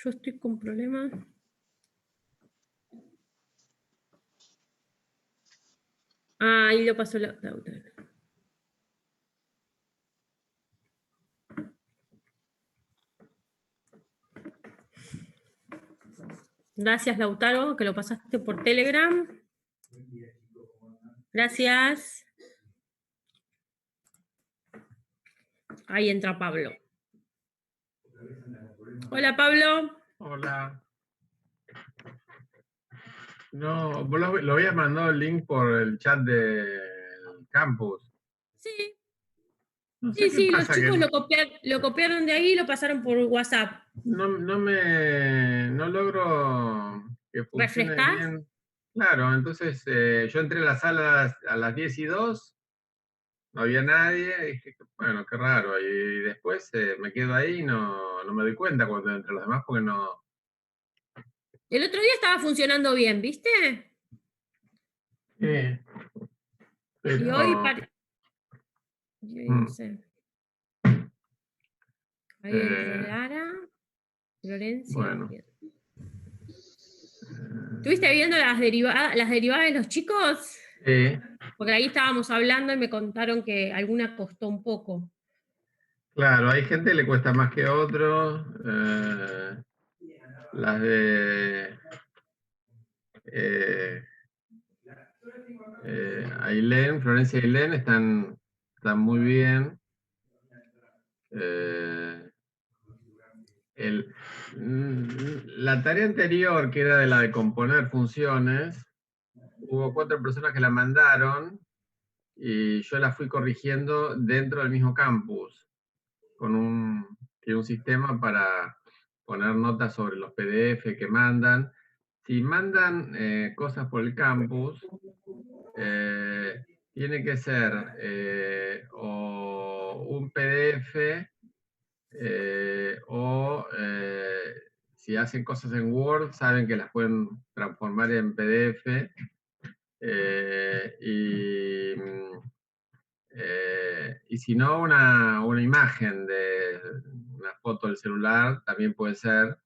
Yo estoy con problemas. Ahí lo pasó Lautaro. Gracias, Lautaro, que lo pasaste por Telegram. Gracias. Ahí entra Pablo. Hola, Pablo. Hola. No, vos lo habías mandado el link por el chat del campus. Sí. No sé qué Sí, los pasa, chicos que lo copiaron de ahí y lo pasaron por WhatsApp. no logro que funcione ¿Refrescás? bien. Claro, entonces yo entré a la sala a las 10:02, no había nadie, y dije, bueno, qué raro. Y después me quedo ahí y no me doy cuenta cuando entran los demás porque no. El otro día estaba funcionando bien, ¿viste? Y hoy Pero no sé. Ahí entró eh, Lara, Florencia. bueno. Bien. ¿Estuviste viendo las derivadas de los chicos? Porque ahí estábamos hablando y me contaron que alguna costó un poco. Claro, hay gente que le cuesta más que otros. Las de Ailén, Florencia y Ailén están muy bien. La tarea anterior, que era de la de componer funciones, hubo 4 personas que la mandaron y yo la fui corrigiendo dentro del mismo campus, tiene un sistema para poner notas sobre los PDF que mandan. Si mandan cosas por el campus, tiene que ser o un PDF o si hacen cosas en Word, saben que las pueden transformar en PDF. Y si no, una imagen de una foto del celular también puede ser.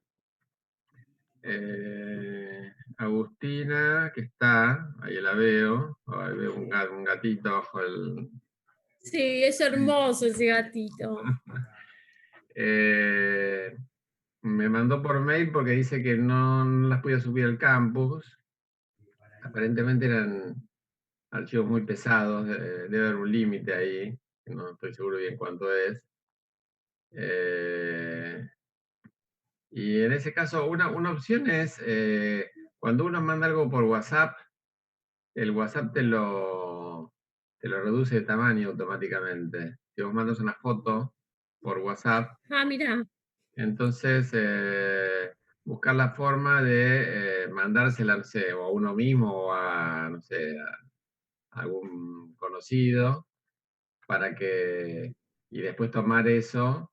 Agustina, que está, ahí la veo, ahí veo un gatito bajo el... Sí, es hermoso ese gatito. Me mandó por mail porque dice que no las podía subir al campus. Aparentemente eran archivos muy pesados, debe haber un límite ahí, no estoy seguro bien cuánto es. Y en ese caso, una opción es, cuando uno manda algo por WhatsApp, el WhatsApp te lo reduce de tamaño automáticamente. Si vos mandas una foto por WhatsApp, Mira. entonces buscar la forma de mandársela, no sé, o a uno mismo o a, no sé, a algún conocido, y después tomar esa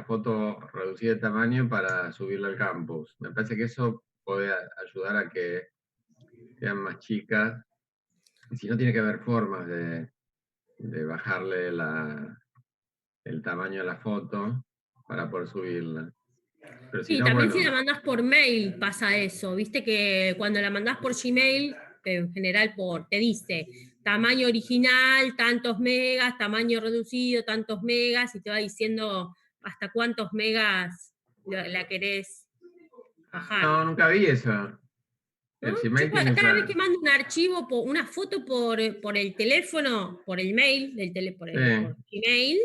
foto reducida de tamaño para subirla al campus. Me parece que eso puede ayudar a que sean más chicas. Y si no, tiene que haber formas de bajarle el tamaño de la foto para poder subirla. Pero si Sí, no, también bueno. si la mandás por mail pasa eso. Viste que cuando la mandás por Gmail, en general te dice tamaño original, tantos megas, tamaño reducido, tantos megas, y te va diciendo hasta cuántos megas la querés bajar. No, nunca vi eso. ¿No? El Yo Gmail tiene cada vez esa... que mando un archivo, una foto por el teléfono, por el mail, por Gmail,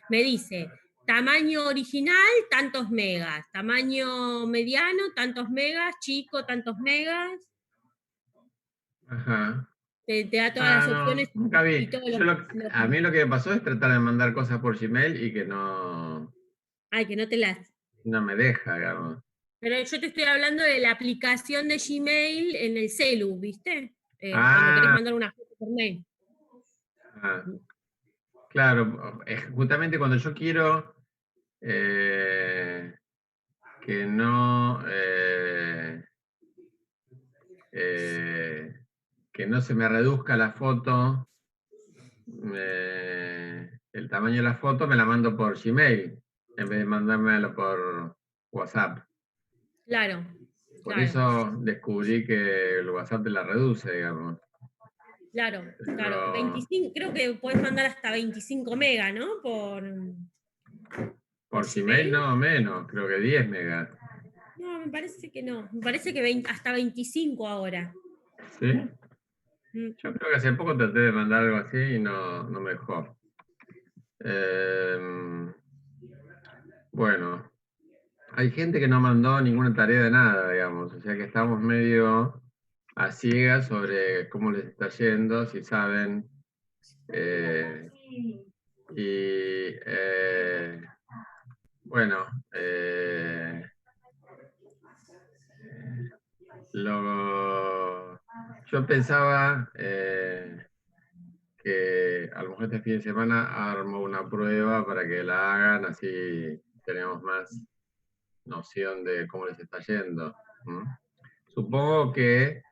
me dice tamaño original, tantos megas, tamaño mediano, tantos megas, chico, tantos megas. Ajá. Te da todas las opciones. No, nunca vi. Y todos A mí lo que me pasó es tratar de mandar cosas por Gmail y que Ay, que no te las... no me deja, digamos. Pero yo te estoy hablando de la aplicación de Gmail en el celu, ¿viste? Cuando querés mandar una foto por mail. Claro, justamente cuando yo quiero que no se me reduzca la foto, el tamaño de la foto me la mando por Gmail, en vez de mandármelo WhatsApp. Claro, Por claro, eso descubrí que el WhatsApp te la reduce, digamos. claro, claro. Pero 25, creo que puedes mandar hasta 25 megas, ¿no? Por por Gmail Gmail. no, menos, creo que 10 megas. No, me parece que no. Me parece que hasta 25 ahora. ¿Sí? Mm. Yo creo que hace poco traté de mandar algo así y no me dejó. Bueno, hay gente que no mandó ninguna tarea de nada, digamos, o sea que estamos medio a ciegas sobre cómo les está yendo, si saben. eh, y bueno, yo pensaba que a lo mejor este fin de semana armo una prueba para que la hagan, así tenemos más noción de cómo les está yendo. ¿Mm? Supongo que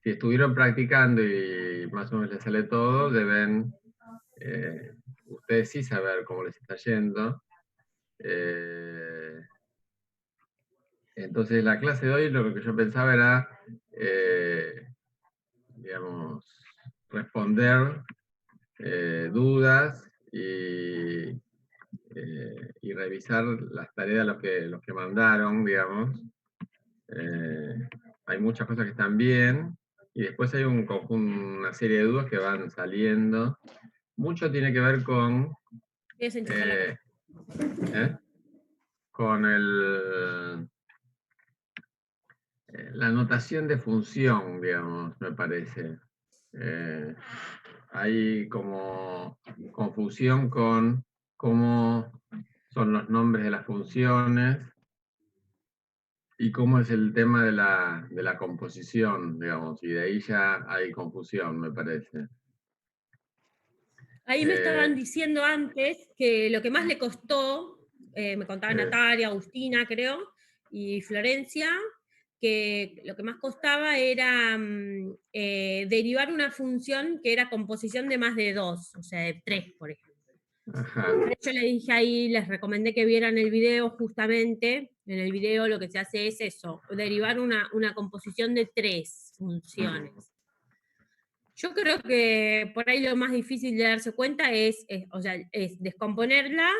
si estuvieron practicando y más o menos les sale todo, deben ustedes sí saber cómo les está yendo. Eh, entonces la clase de hoy lo que yo pensaba era, digamos, responder dudas y revisar las tareas los que mandaron, digamos. Eh, hay muchas cosas que están bien y después hay una serie de dudas que van saliendo. Mucho tiene que ver Voy a desenchufar la eh, compu. ¿eh? con la notación de función, digamos, me parece. Eh, hay como confusión con cómo son los nombres de las funciones y cómo es el tema de la composición, digamos, y de ahí ya hay confusión, me parece. Ahí me estaban Eh, diciendo antes que lo que más le costó, me contaba eh, Natalia, Agustina, creo, y Florencia, que lo que más costaba era derivar una función que era composición de más de dos, o sea, de tres, por ejemplo. ajá. Yo le dije ahí, les recomendé que vieran el video justamente. En el video lo que se hace es eso, derivar una composición de tres funciones. Yo creo que por ahí lo más difícil de darse cuenta o sea, es descomponerla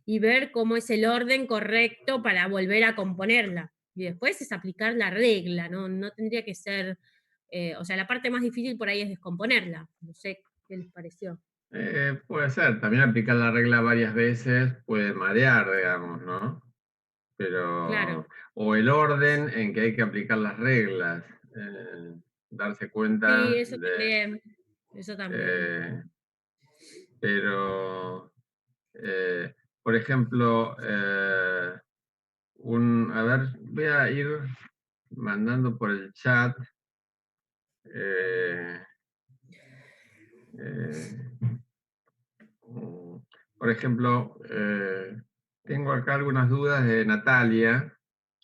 y ver cómo es el orden correcto para volver a componerla. Y después es aplicar la regla, ¿no? No tendría que ser, o sea, la parte más difícil por ahí es descomponerla. No sé qué les pareció. Puede ser, también aplicar la regla varias veces puede marear, digamos, ¿no? Claro. Pero, o el orden en que hay que aplicar las reglas, darse Sí, cuenta eso también. Eso también. eh, pero, eh, por ejemplo, a ver, voy a ir mandando por el chat, eh, eh, por ejemplo, tengo acá algunas dudas de Natalia,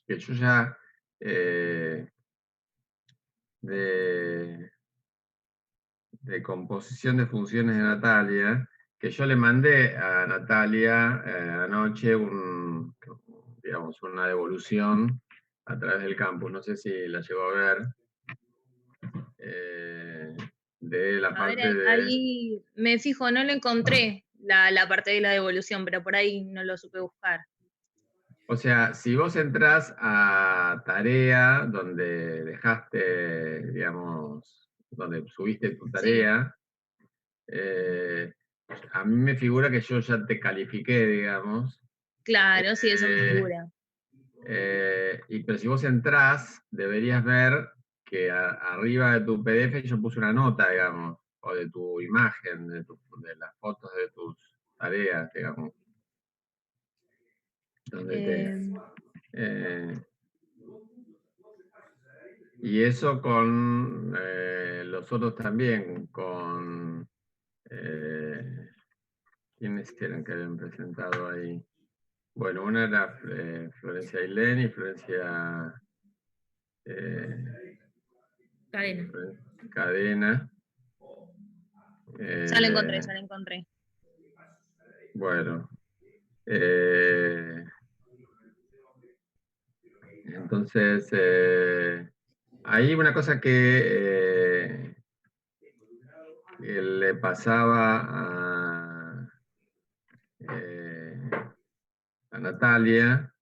que yo ya eh, de, de composición de funciones de Natalia, que yo le mandé a Natalia anoche digamos, una devolución a través del campus, no sé si la llegó a ver, eh, de la A ver, parte de... ahí me fijo, no lo encontré la parte de la devolución, pero por ahí no lo supe buscar. O sea, si vos entrás a tarea donde dejaste, digamos, donde subiste tu Sí, tarea, a mí me figura que yo ya te califiqué, digamos. claro, sí, eso me eh, figura. pero si vos entrás, deberías ver que arriba de tu PDF yo puse una nota, digamos, o de tu imagen, de las fotos de tus tareas, digamos, donde Eh, eh, y eso con los otros también, con... ¿quiénes eran que habían presentado ahí? Bueno, una era Florencia Ailén y eh, Cadena. Cadena. ya lo encontré, Eh, ya lo encontré. bueno, eh, Entonces, hay una cosa que le pasaba a Natalia,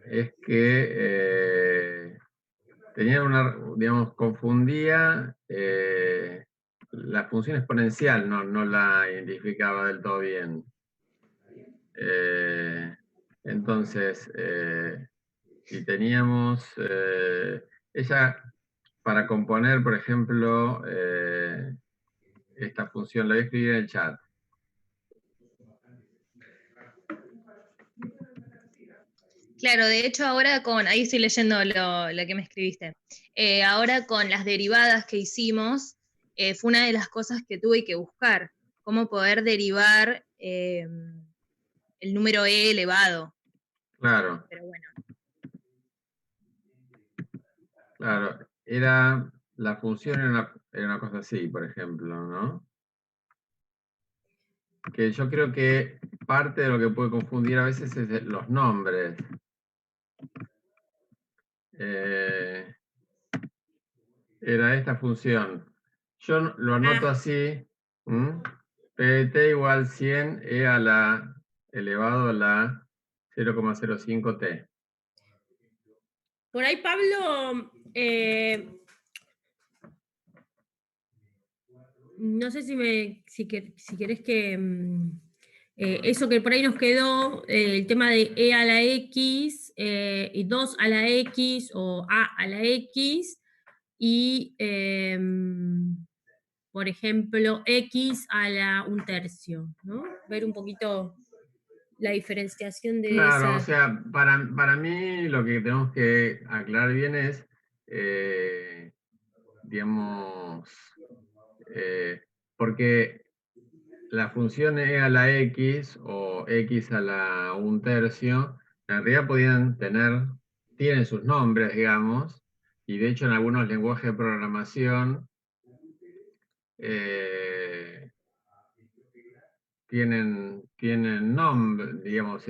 es que tenía digamos, confundía la función exponencial, no la identificaba del todo bien. Entonces, y teníamos, ella, para componer, por ejemplo, esta función, la voy a escribir en el chat. Claro, de hecho ahora ahí estoy leyendo lo que me escribiste. Ahora con las derivadas que hicimos, fue una de las cosas que tuve que buscar, cómo poder derivar el número e elevado. Claro. Pero bueno. Claro, la función era una cosa así, por ejemplo, ¿no? Que yo creo que parte de lo que puede confundir a veces es los nombres. Era esta función. Yo lo anoto así, pt igual 100 e a la elevado a la 0,05t. Por ahí, Pablo, no sé si querés que eso que por ahí nos quedó, el tema de e a la x y 2 a la x o a la x y, por ejemplo, x a la 1/3, ¿no? Ver un poquito la diferenciación de Claro, o esa. sea, para mí lo que tenemos que aclarar bien es, digamos, porque la función e a la x o x a la 1/3, en realidad tienen sus nombres, digamos, y de hecho en algunos lenguajes de programación tienen nombre, digamos,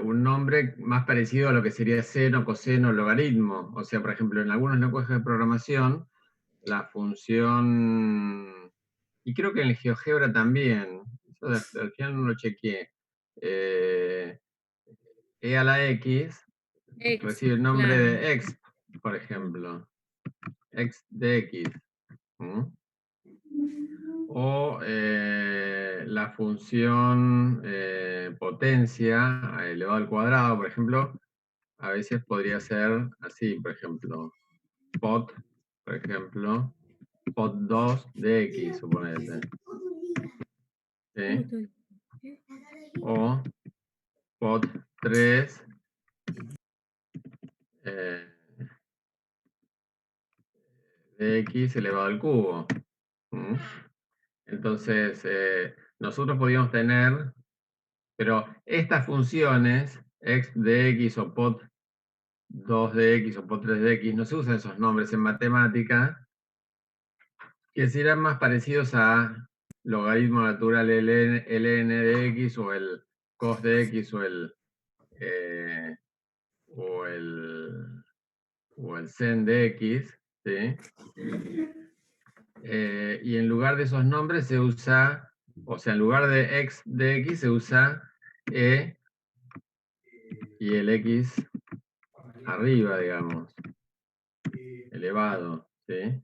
un nombre más parecido a lo que sería seno, coseno, logaritmo. O sea, por ejemplo, en algunos lenguajes de programación, la función, y creo que en el GeoGebra también, eso al final no lo chequeé, e a la x recibe el nombre Claro. de exp, por ejemplo, exp de x. O la función potencia elevado al cuadrado, por ejemplo, a veces podría ser así, por ejemplo, pot, por ejemplo, pot 2 de x, suponete. ¿Sí? O pot 3 de x elevado al cubo. Entonces, nosotros podríamos tener, pero estas funciones, x de x o pot 2 de x o pot 3 de x, no se usan esos nombres en matemática, que serán más parecidos a logaritmo natural ln de x o el cos de x o el sen de x, ¿sí? Y en lugar de esos nombres se usa, o sea, en lugar de x de x se usa e y el x arriba, digamos, elevado, ¿sí?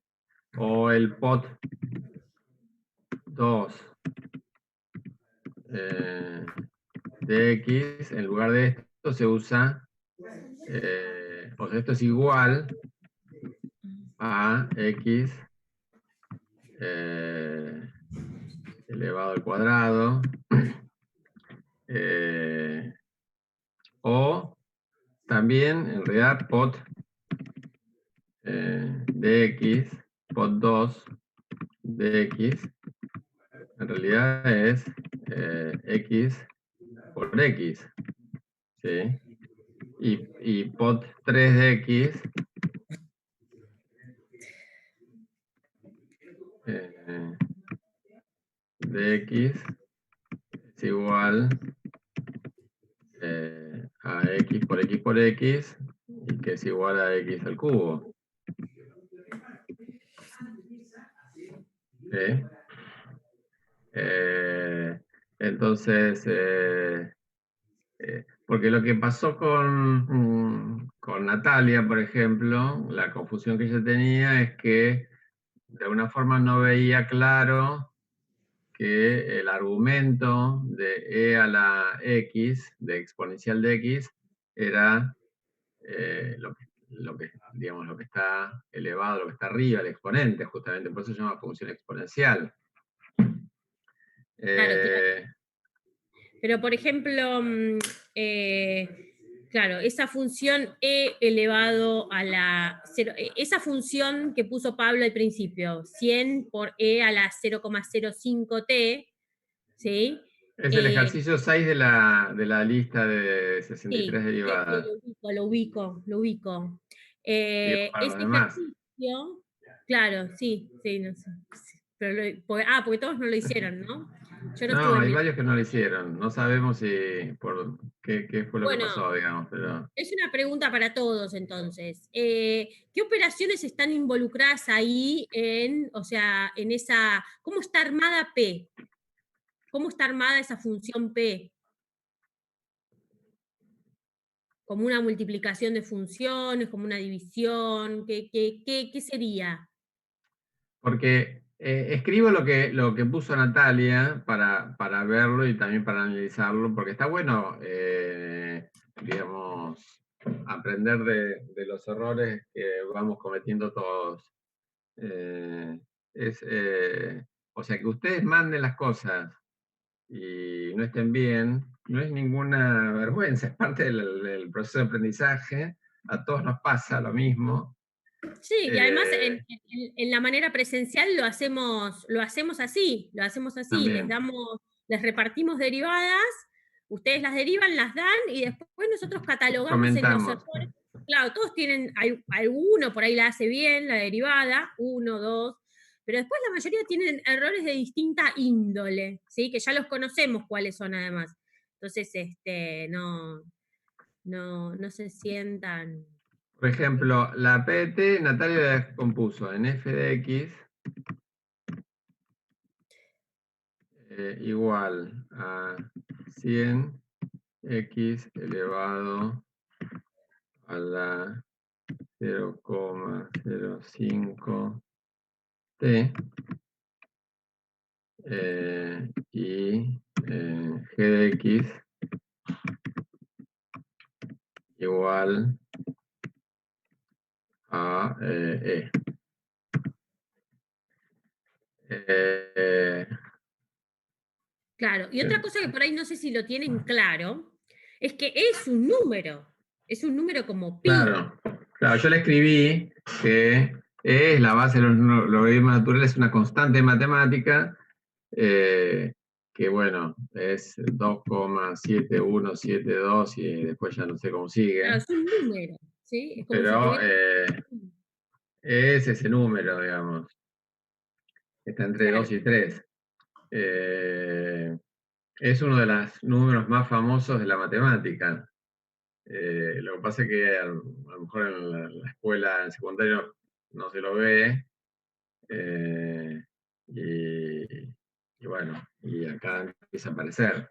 O el pot 2 de x, en lugar de esto se usa, o sea, esto es igual a x elevado al cuadrado, o también, en realidad, pot de x, pot 2 de x, en realidad es x por x, ¿sí? Y pot 3 de x de x es igual a x por x por x, y que es igual a x al cubo. ¿Sí? Entonces, porque lo que pasó con Natalia, por ejemplo, la confusión que ella tenía es que de alguna forma no veía claro que el argumento de e a la x, de exponencial de x, era digamos, lo que está elevado, lo que está arriba, el exponente, justamente, por eso se llama función exponencial. Claro, claro. Pero, por ejemplo, claro, esa función e elevado a la 0, esa función que puso Pablo al principio, 100 por e a la 0,05t, ¿sí? Es el ejercicio 6 de la lista de 63 Sí, derivadas. lo ubico. Y para los Ese demás. ejercicio, claro, sí, no sé. Sí, pero porque todos no lo hicieron, ¿no? Yo no No, estuve hay en. varios que no lo hicieron. No sabemos si por qué fue lo que Bueno, pasó, digamos, pero es una pregunta para todos entonces. ¿Qué operaciones están involucradas ahí o sea, en esa, cómo está armada P? ¿Cómo está armada esa función P? ¿Como una multiplicación de funciones, como una división? ¿Qué sería? porque escribo lo que puso Natalia para verlo y también para analizarlo, porque está bueno, digamos, aprender de los errores que vamos cometiendo todos. Eh, o sea, que ustedes manden las cosas y no estén bien, no es ninguna vergüenza, es parte del proceso de aprendizaje, a todos nos pasa lo mismo. Sí, y además Eh, en la manera presencial lo hacemos así, También, les repartimos derivadas, ustedes las derivan, las dan, y después nosotros catalogamos en los comentamos. errores. Claro, todos tienen, alguno por ahí la hace bien, la derivada, uno, dos, pero después la mayoría tienen errores de distinta índole, ¿sí? Que ya los conocemos cuáles son además. Entonces, no se sientan. Por ejemplo, la PT, Natalia la descompuso en f de x igual a 100x elevado a la 0,05t y g de x igual a e. Eh, Claro, y otra cosa que por ahí no sé si lo tienen claro, es que es un número como pi. claro, claro, yo le escribí que E es la base de los logaritmos naturales, es una constante matemática, que bueno, es 2,7172 y después ya no sé cómo Claro, sigue, es un número, ¿sí? Es como si pero tuviera. es ese número, digamos, está entre Claro, 2 y 3. Es uno de los números más famosos de la matemática. Lo que pasa es que a lo mejor en la escuela, en secundario, no se lo ve. eh, y, y bueno, y acá empieza a aparecer.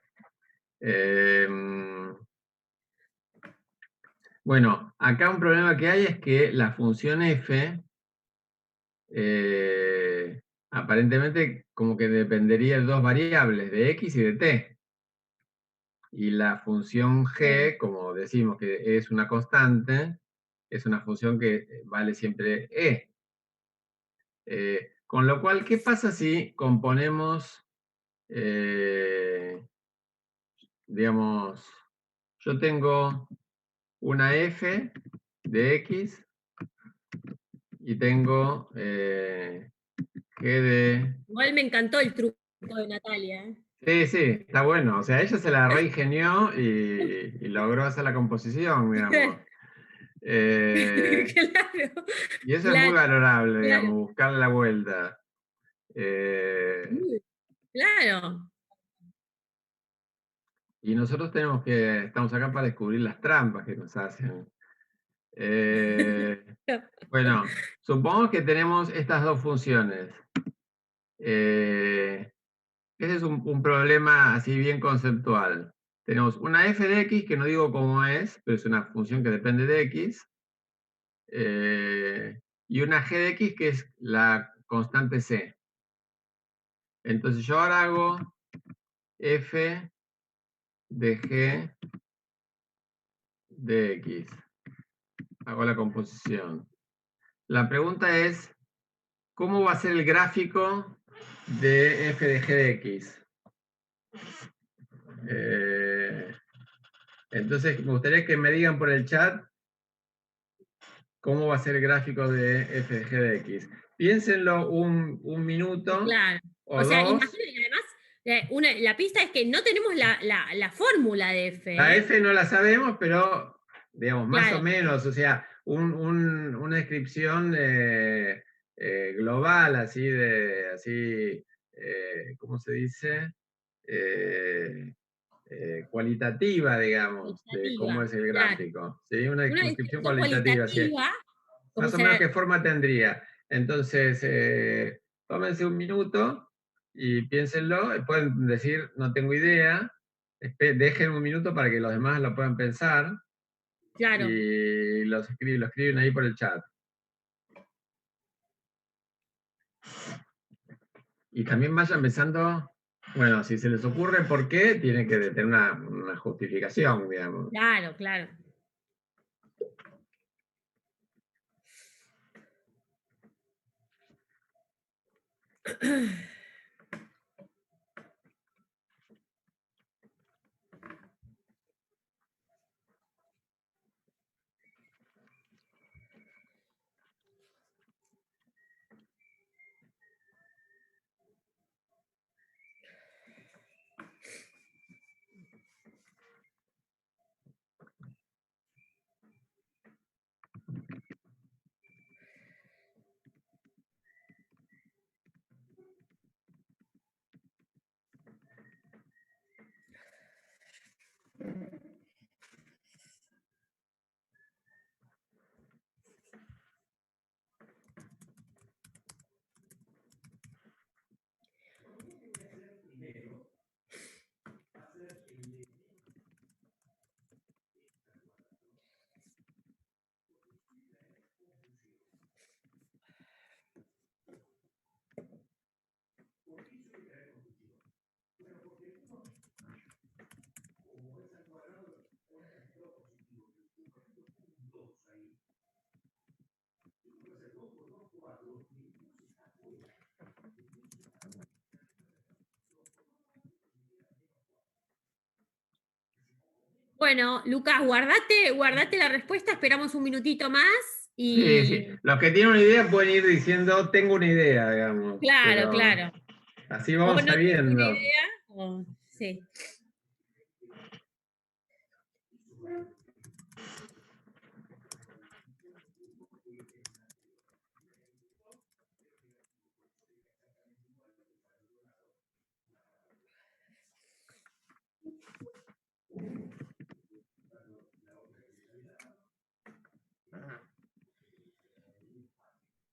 Eh, bueno, acá un problema que hay es que la función f aparentemente como que dependería de dos variables, de x y de t. Y la función g, como decimos que es una constante, es una función que vale siempre e. Con lo cual, ¿qué pasa si componemos, digamos, yo tengo una f de x y tengo g de... igual me encantó el truco de Natalia. Sí, sí, está bueno. O sea, ella se la reingenió y logró hacer la composición, digamos. Eh, Claro, y eso es muy claro, valorable, claro. digamos, buscarle la vuelta. Eh, Claro. y nosotros estamos acá para descubrir las trampas que nos hacen. Bueno, supongamos que tenemos estas dos funciones. Ese es un problema así bien conceptual. Tenemos una f de x, que no digo cómo es, pero es una función que depende de x, y una g de x, que es la constante c. Entonces yo ahora hago f de g de x. Hago la composición. La pregunta es, ¿cómo va a ser el gráfico de f de g de x? Entonces, me gustaría que me digan por el chat cómo va a ser el gráfico de f de g de x. Piénsenlo un minuto Claro. o O sea, dos. imagínate que además, la pista es que no tenemos la fórmula de F. La f no la sabemos, pero, digamos, más o Claro. menos, o sea, una descripción global, así ¿cómo se dice? Cualitativa, digamos, de cómo Cualitativa, es el claro. gráfico. ¿Sí? Una Una descripción descripción cualitativa, ¿sí? cualitativa, como Más o menos se, qué forma tendría. Entonces, tómense un minuto y piénsenlo. Pueden decir, no tengo idea. Dejen un minuto para que los demás lo puedan pensar claro. y lo escriben ahí por el chat. Y también vayan pensando, bueno, si se les ocurre por qué, tiene que tener una justificación, digamos. Claro, claro. Bueno, Lucas, guardate la respuesta, esperamos un minutito más Sí, sí. y. Los que tienen una idea pueden ir diciendo, tengo una idea, digamos. Claro, Pero claro. así O vamos no tengo una sabiendo. idea, o sí.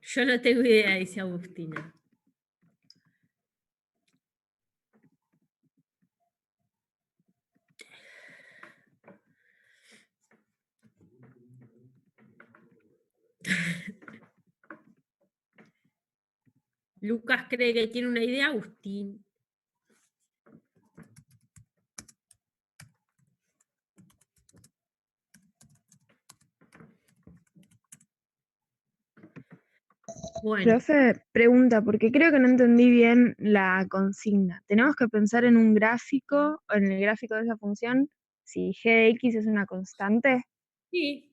Yo no tengo idea, dice Agustina. Lucas cree que tiene una idea, Agustín. Bueno, Profe, pregunta, porque creo que no entendí bien la consigna. ¿Tenemos que pensar en un gráfico, o en el gráfico de esa función, si g de x es una constante? sí,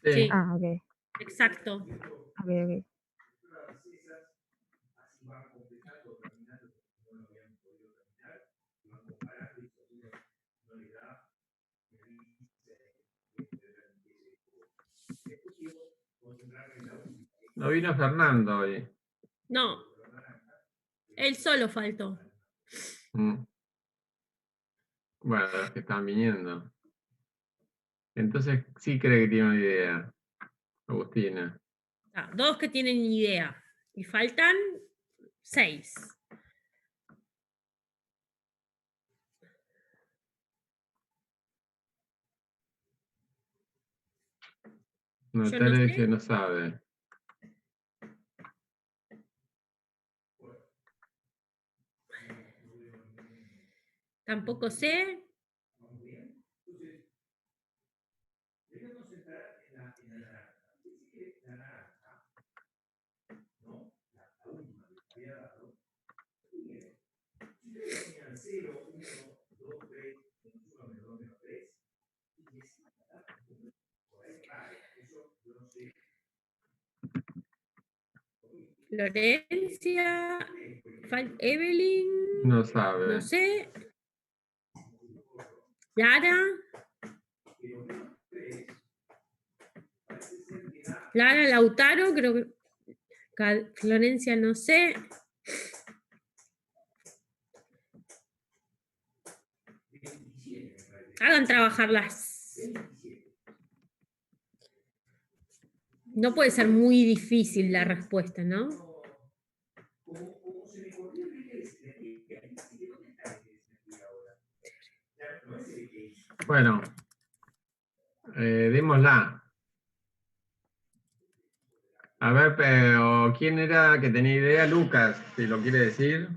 Sí. sí, Ah, ok, exacto. ok, ok. No vino Fernando hoy. No, él solo faltó. Mm. Bueno, los que están viniendo. Entonces sí cree que tiene una idea. Agustina. 2 que tienen idea. Y faltan 6. Yo no Natalia dice sé. que no sabe. Tampoco sé. Florencia, Evelyn, No sabe. no sé. Lara. Lara Lautaro, creo que. Florencia, no sé. Hagan trabajarlas. No puede ser muy difícil la respuesta, ¿no? Bueno, démosla. A ver, pero ¿quién era que tenía idea? Lucas, si lo quiere decir.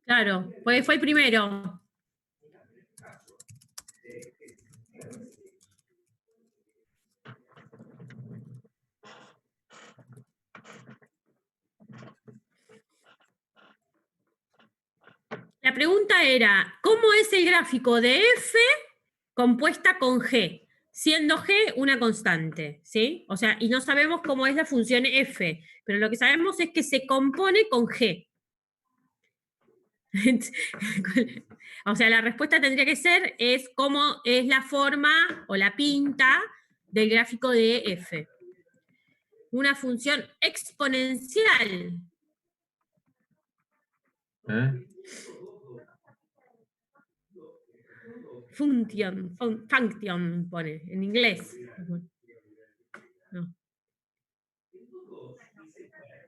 Claro, fue el primero. La pregunta era, ¿cómo es el gráfico de F compuesta con G? Siendo G una constante, ¿sí? O sea, y no sabemos cómo es la función F, pero lo que sabemos es que se compone con G. O sea, la respuesta tendría que ser, es cómo es la forma o la pinta del gráfico de F. Una función exponencial. Function pone, en inglés. No.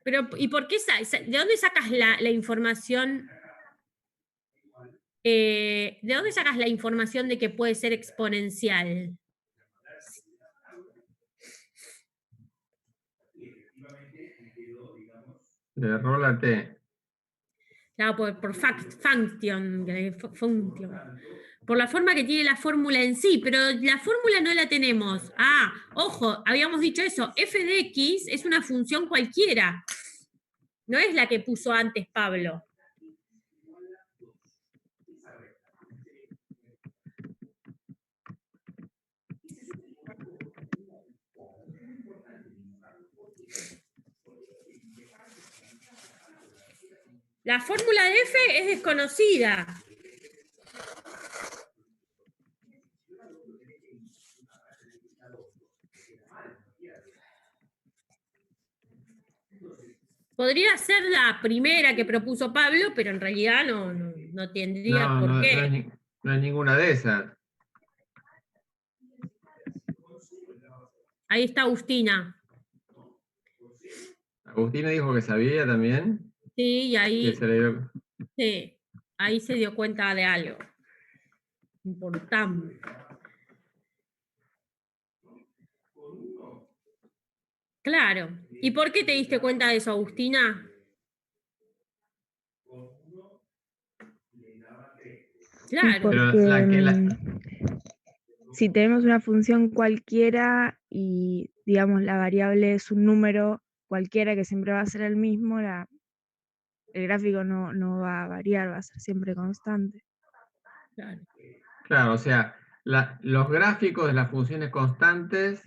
Pero, ¿y por qué? ¿De dónde sacas la información? ¿De dónde sacas la información de que puede ser exponencial? Le erró la T. Claro, por function. Por la forma que tiene la fórmula en sí, pero la fórmula no la tenemos. Ah, ojo, habíamos dicho eso. F de X es una función cualquiera. No es la que puso antes Pablo. La fórmula de F es desconocida. Podría ser la primera que propuso Pablo, pero en realidad no tendría por qué. No es ninguna de esas. Ahí está Agustina. Agustina dijo que sabía también. Sí, y ahí, Se le dio... sí, ahí se dio cuenta de algo importante. Claro. ¿Y por qué te diste cuenta de eso, Agustina? Claro. Porque si tenemos una función cualquiera y, digamos, la variable es un número cualquiera que siempre va a ser el mismo, el gráfico no va a variar, va a ser siempre constante. Claro, o sea, los gráficos de las funciones constantes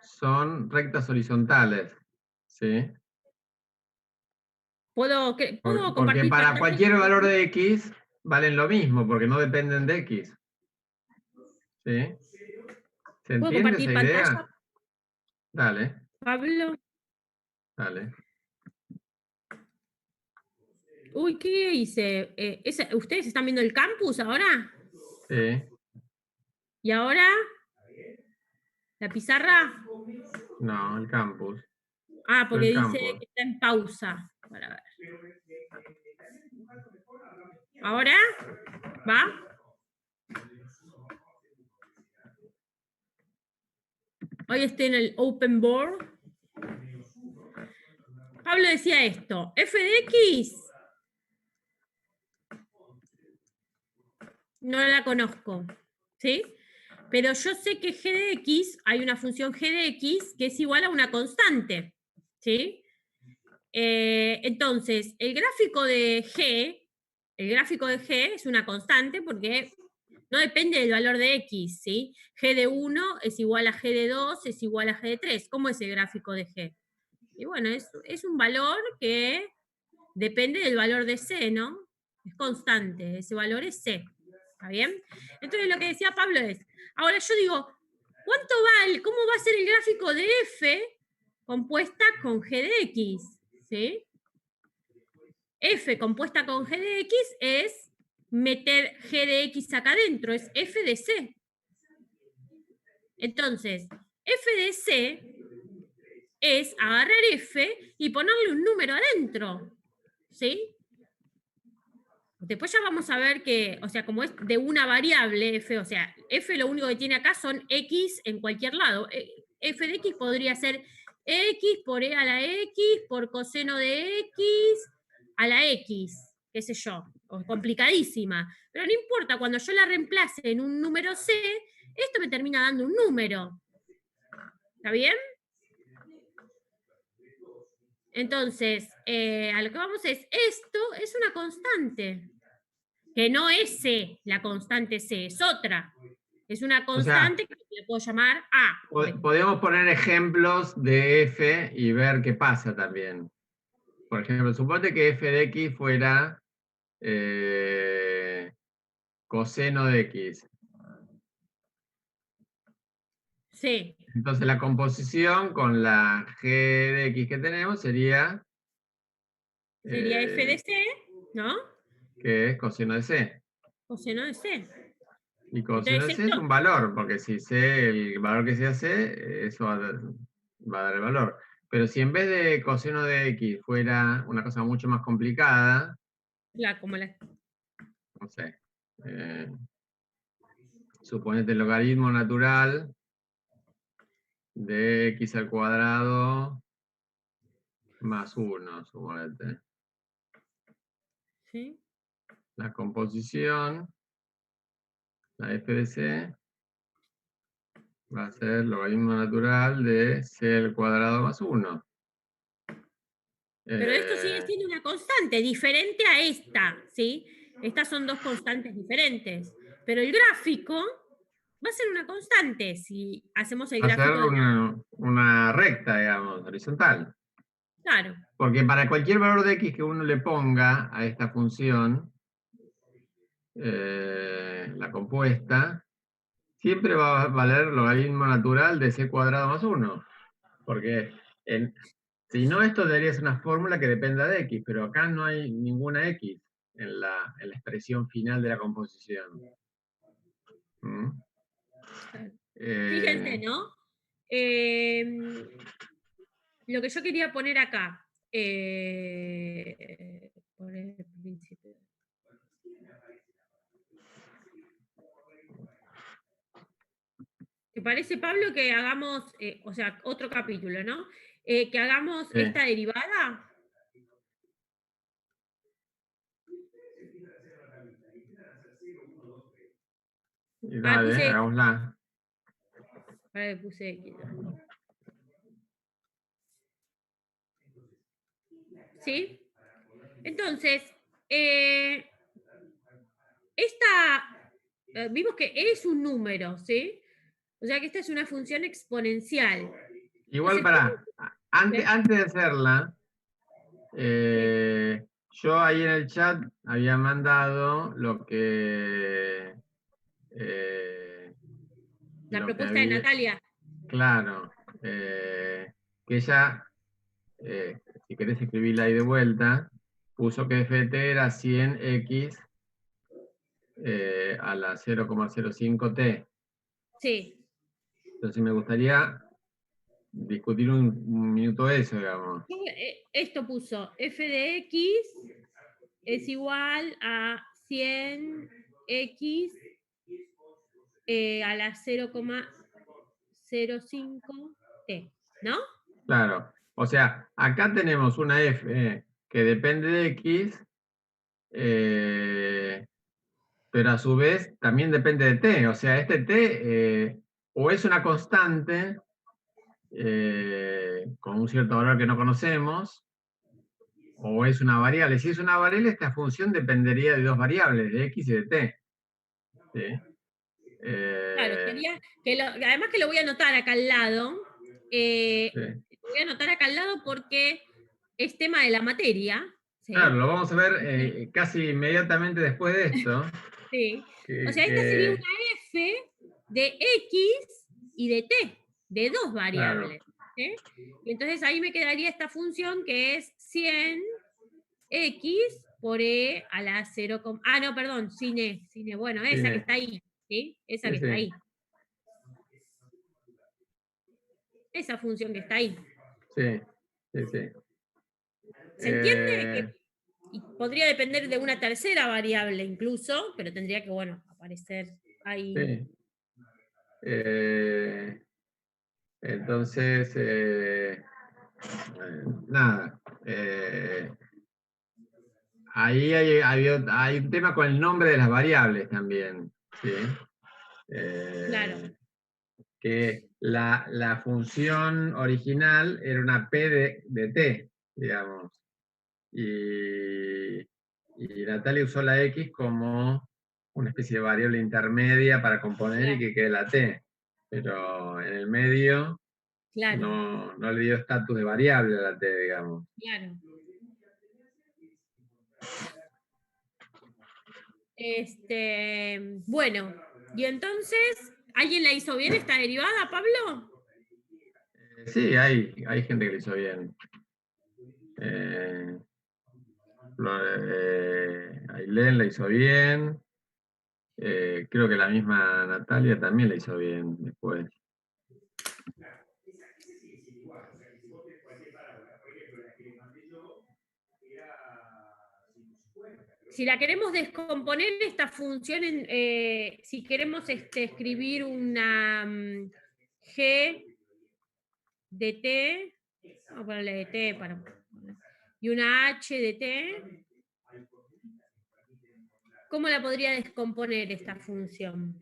son rectas horizontales, ¿sí? ¿Puedo Porque compartir para pantalla? cualquier valor de X valen lo mismo, porque no dependen de X. ¿Sí? ¿Se ¿Puedo entiende esa compartir idea? pantalla, Dale, Pablo? dale. Uy, ¿qué hice? ¿Ustedes están viendo el campus ahora? Sí. ¿Y ahora? ¿La pizarra? No, el campus. Ah, porque El dice campo. que está en pausa. Para ver. ¿Ahora? ¿Va? Hoy estoy en el Open Board. Pablo decía esto. F de X. No la conozco. ¿Sí? Pero yo sé que G de X, hay una función G de X que es igual a una constante. ¿Sí? Entonces, el gráfico de G es una constante porque no depende del valor de X, ¿sí? G de 1 es igual a G de 2, es igual a G de 3. ¿Cómo es el gráfico de G? Y bueno, es un valor que depende del valor de C, ¿no? Es constante, ese valor es C. ¿Está bien? Entonces lo que decía Pablo es, ahora yo digo, ¿cómo va a ser el gráfico de F compuesta con G de X? ¿Sí? F compuesta con G de X es meter G de X acá adentro, es F de C. Entonces, F de C es agarrar F y ponerle un número adentro. ¿Sí? Después ya vamos a ver que, o sea, como es de una variable F, o sea, F lo único que tiene acá son X en cualquier lado. F de X podría ser X por E a la X, por coseno de X a la X, qué sé yo, o complicadísima. Pero no importa, cuando yo la reemplace en un número C, esto me termina dando un número. ¿Está bien? Entonces, a lo que vamos es, esto es una constante, que no es C, la constante C, es otra. Es una O sea, constante que le puedo llamar A. podemos poner ejemplos de F y ver qué pasa también. Por ejemplo, suponte que F de X fuera coseno de X. Sí, Entonces la composición con la G de X que tenemos sería sería F de C, ¿no? que es coseno de C. Coseno de C. Y coseno de Entonces C es esto, un valor, porque si C, el valor que sea C, eso va a dar el valor. Pero si en vez de coseno de X fuera una cosa mucho más complicada, como la... no sé, suponete el logaritmo natural de X al cuadrado más 1, suponete. ¿Sí? La composición, la F de C, va a ser logaritmo natural de C al cuadrado más 1. Pero esto sigue siendo una constante, diferente a esta, ¿sí? Estas son dos constantes diferentes. Pero el gráfico va a ser una constante si hacemos el Va a ser gráfico de... una recta, digamos, horizontal. Claro, Porque para cualquier valor de X que uno le ponga a esta función, la compuesta, siempre va a valer logaritmo natural de C cuadrado más 1. Porque si no, esto debería ser una fórmula que dependa de X, pero acá no hay ninguna X en la expresión final de la composición. ¿Mm? fíjense, ¿no? Lo que yo quería poner acá, por el principio. ¿Te parece, Pablo, que hagamos, o sea, otro capítulo, ¿no? Que hagamos esta derivada. Y Ah, dale, puse, hagámosla. ahora puse X. ¿Sí? Entonces, vimos que es un número, ¿sí? O sea que esta es una función exponencial. Igual Entonces, ¿cómo antes de hacerla, sí, yo ahí en el chat había mandado lo que la lo que propuesta de había, Natalia? claro, que ella, si querés escribirla ahí de vuelta, puso que ft era 100x a la 0,05t. Sí. Entonces me gustaría discutir un minuto eso, digamos. Esto puso f de x es igual a 100x a la 0,05 t, ¿no? Claro. O sea, acá tenemos una f que depende de x, pero a su vez también depende de t. O sea, este t o es una constante con un cierto valor que no conocemos, o es una variable. Si es una variable, esta función dependería de dos variables, de x y de t. ¿Sí? Claro, sería que además que lo voy a anotar acá al lado. Sí. Lo voy a anotar acá al lado porque es tema de la materia. ¿Sí? Claro, lo vamos a ver casi inmediatamente después de esto. Sí. O sea, esta sería una f de x y de t, de dos variables. Claro. ¿Sí? Y entonces ahí me quedaría esta función que es 100x por e a la 0, no, perdón, sin e. Bueno, esa que está ahí. ¿Sí? Esa Sí, que está ahí. Esa función que está ahí. Sí, sí, sí. ¿Se entiende? Y podría depender de una tercera variable incluso, pero tendría que, bueno, aparecer ahí. Sí. Entonces, nada. Ahí hay un tema con el nombre de las variables también. ¿Sí? Claro. Que la función original era una p de t, digamos. Y Natalia usó la x como una especie de variable intermedia para componer y que quede la t. Pero en el medio no le dio estatus de variable a la t, digamos. Claro. Bueno, y entonces, ¿alguien la hizo bien esta derivada, Pablo? Sí, hay gente que lo hizo bien. Ailén la hizo bien. Creo que la misma Natalia también la hizo bien después. Si la queremos descomponer esta función, si queremos escribir una g de t, vamos a ponerle de t y una h de t, ¿cómo la podría descomponer esta función?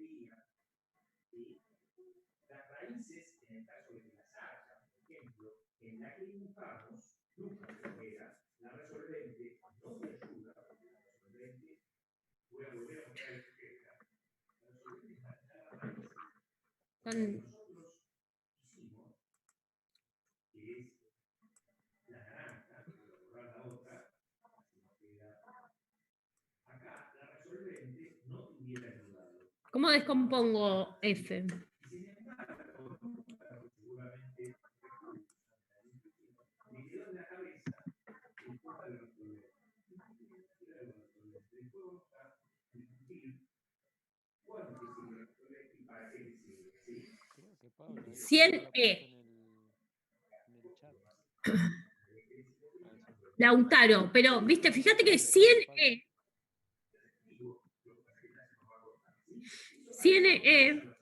¿Cómo descompongo f? Creo que Pablo 100e. En el chat. Lautaro, pero viste, fíjate que 100e. 100e.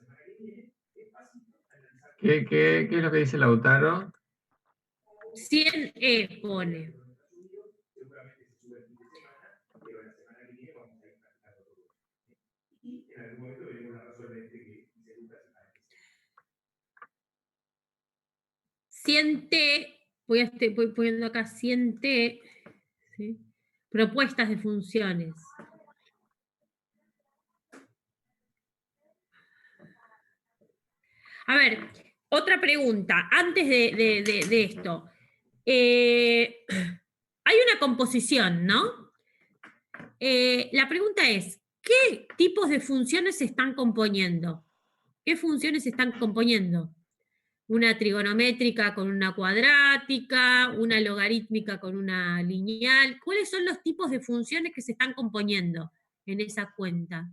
¿Qué es lo que dice Lautaro? 100e pone. Voy poniendo acá 100t, ¿sí? Propuestas de funciones. A ver, otra pregunta, antes de esto. Hay una composición, ¿no? La pregunta es, ¿qué tipos de funciones se están componiendo? ¿Qué funciones se están componiendo? Una trigonométrica con una cuadrática, una logarítmica con una lineal. ¿Cuáles son los tipos de funciones que se están componiendo en esa cuenta?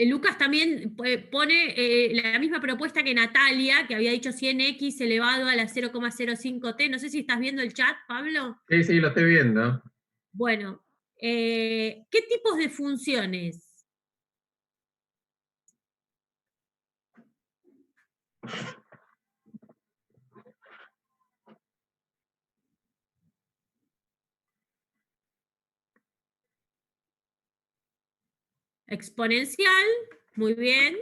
Lucas también pone la misma propuesta que Natalia, que había dicho 100x elevado a la 0,05t. No sé si estás viendo el chat, Pablo. Sí, sí, lo estoy viendo. Bueno, ¿qué tipos de funciones? Exponencial, muy bien.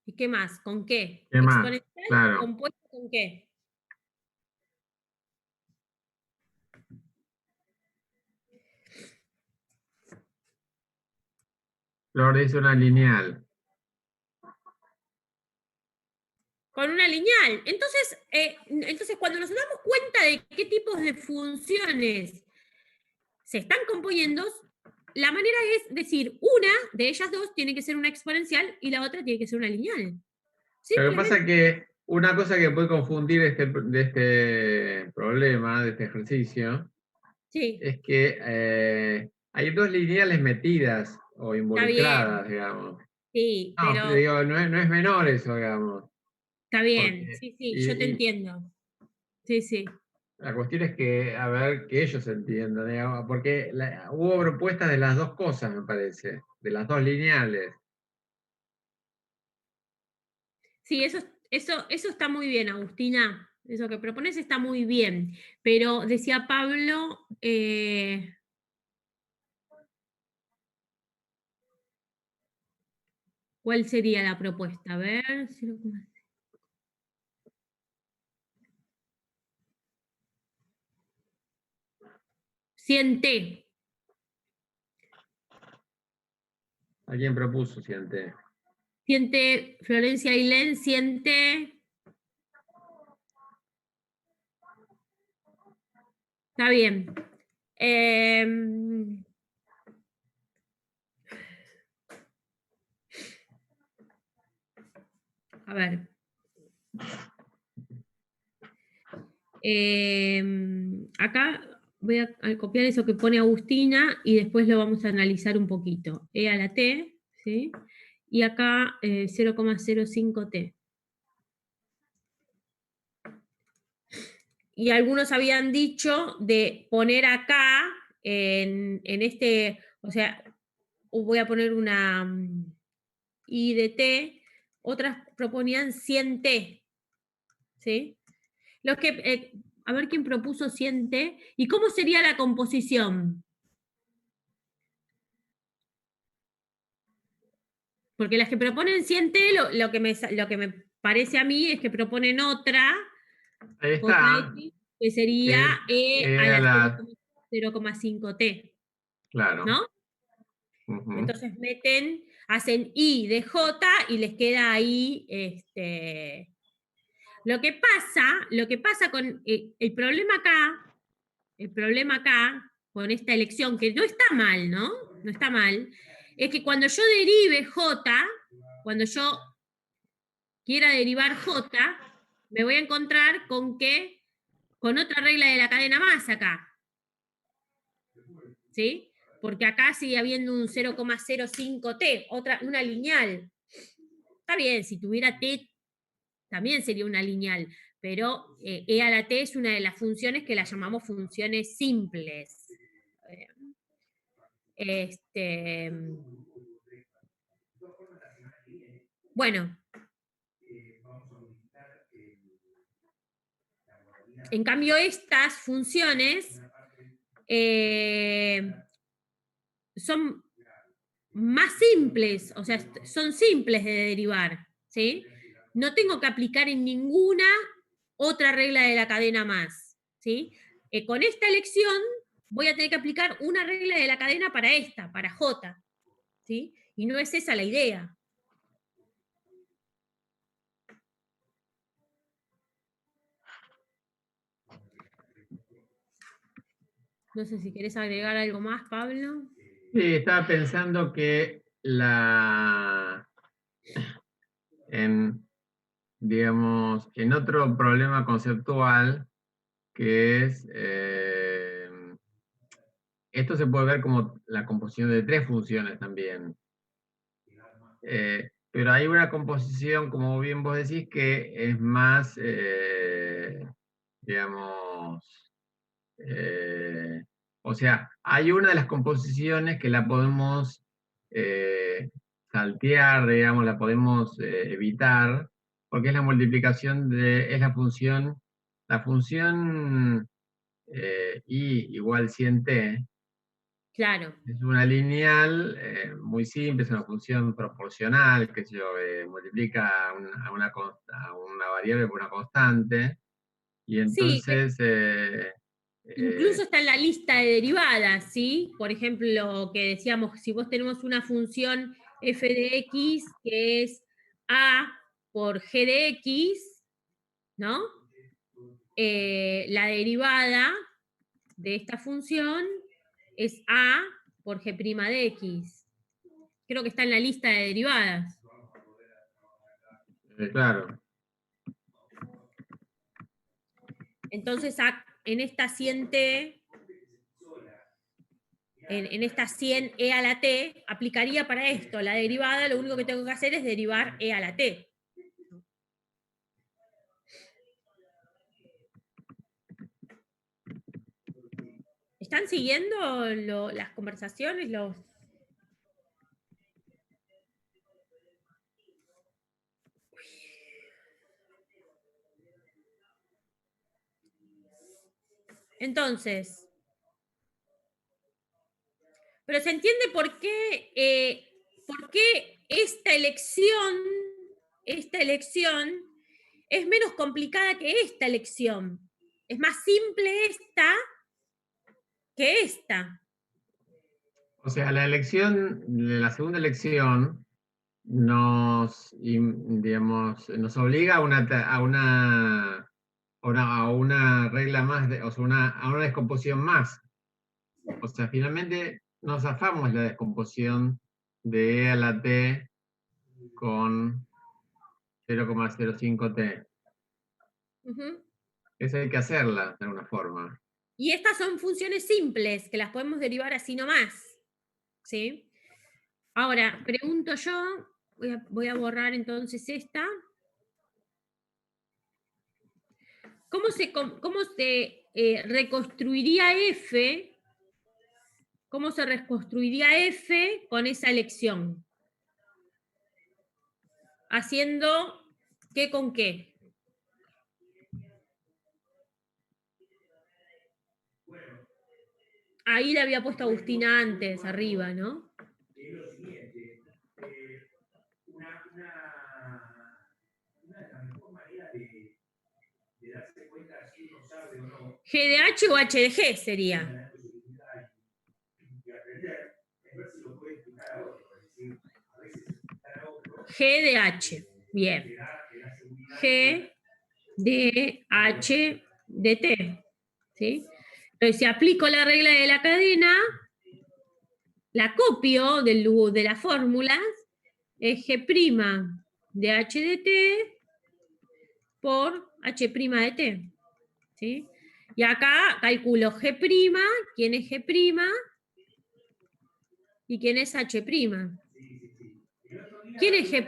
¿Y qué más? ¿Con qué? ¿Qué más? Exponencial, Claro. compuesto con qué. Flor dice una lineal. Con una lineal. Entonces, cuando nos damos cuenta de qué tipos de funciones se están componiendo, la manera es decir, una de ellas dos tiene que ser una exponencial y la otra tiene que ser una lineal. Lo que pasa Simplemente. es que una cosa que puede confundir de este problema, de este ejercicio, Sí, es que hay dos lineales metidas o está bien. involucradas, digamos. Sí, No, pero digo, no es menor eso, digamos. está bien. Porque, Sí, sí, yo te y entiendo. Sí, sí. la cuestión es que, a ver, que ellos entiendan, digamos, porque hubo propuestas de las dos cosas, me parece, de las dos lineales. Sí, eso está muy bien, Agustina. Eso que propones está muy bien. Pero decía Pablo, ¿cuál sería la propuesta? A ver. 100t. ¿Alguien propuso, siente? 100t, Florencia Ailén, 100t. Está bien. A ver. Acá voy a copiar eso que pone Agustina y después lo vamos a analizar un poquito. E a la t, ¿sí? Y acá 0,05t. Y algunos habían dicho de poner acá, en este, o sea, voy a poner una I de t, otras proponían 100t, ¿sí? Los que, a ver quién propuso 100t, ¿y cómo sería la composición? Porque las que proponen 100t, lo que me parece a mí es que proponen otra, Ahí está, JX, que sería que E a era la la, 0,5t, claro. ¿no? Ujú. Entonces hacen I de J y les queda ahí. Lo que pasa con el problema acá, con esta elección, que no está mal, ¿no? No está mal, es que cuando yo derive J, cuando yo quiera derivar J, me voy a encontrar con otra regla de la cadena más acá. ¿Sí? Porque acá sigue habiendo un 0,05t, una lineal. Está bien, si tuviera t, también sería una lineal, pero e a la t es una de las funciones que las llamamos funciones simples. Bueno, en cambio estas funciones son más simples, o sea, son simples de derivar, ¿sí? No tengo que aplicar en ninguna otra regla de la cadena más, ¿sí? Con esta elección voy a tener que aplicar una regla de la cadena para esta, para J, ¿sí? Y no es esa la idea. No sé si querés agregar algo más, Pablo. Sí, estaba pensando que digamos, en otro problema conceptual, que es, esto se puede ver como la composición de tres funciones también. Pero hay una composición, como bien vos decís, que es más, digamos, o sea, hay una de las composiciones que la podemos saltear, digamos, la podemos evitar, porque es la multiplicación es la función i igual 100t, Claro. es una lineal muy simple, es una función proporcional, que multiplica a una variable por una constante, y Sí, entonces incluso está en la lista de derivadas, ¿sí? Por ejemplo, que decíamos, si vos tenemos una función f de x que es a por g de x, ¿no? La derivada de esta función es a por g' de x. Creo que está en la lista de derivadas. claro. Entonces, en esta 100t, en esta 100 e a la t, aplicaría para esto. La derivada, lo único que tengo que hacer es derivar e a la t. ¿Están siguiendo las conversaciones? Entonces, pero se entiende por qué esta elección es menos complicada que esta elección. Es más simple esta que esta. O sea, la segunda elección digamos, nos obliga a una regla más, o sea, a una descomposición más. O sea, finalmente nos zafamos la descomposición de e a la t con 0,05t. Ujú. Esa hay que hacerla de alguna forma. Y estas son funciones simples, que las podemos derivar así nomás. ¿Sí? Ahora, pregunto yo, voy a borrar entonces esta. ¿Cómo se reconstruiría f? ¿Cómo se reconstruiría f con esa elección? Haciendo qué con qué. Ahí le había puesto Agustina antes, arriba, ¿no? G de H o H de G sería. G de H. Bien. G de H de T. ¿Sí? Entonces, si aplico la regla de la cadena, la copio de las fórmulas, es G' de H de T por H' de T. ¿Sí? Y acá calculo G', quién es G' y quién es H'. ¿Quién es G'?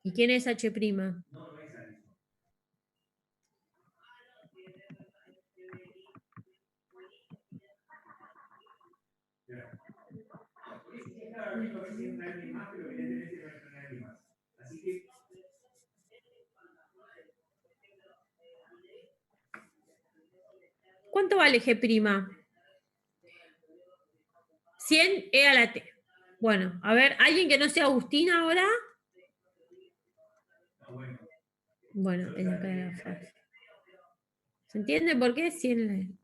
¿Y quién es H'? ¿Cuánto vale G'? 100 e a la T. Bueno, a ver, ¿alguien que no sea Agustina ahora? Bueno, en la frase. ¿Se entiende por qué? 100.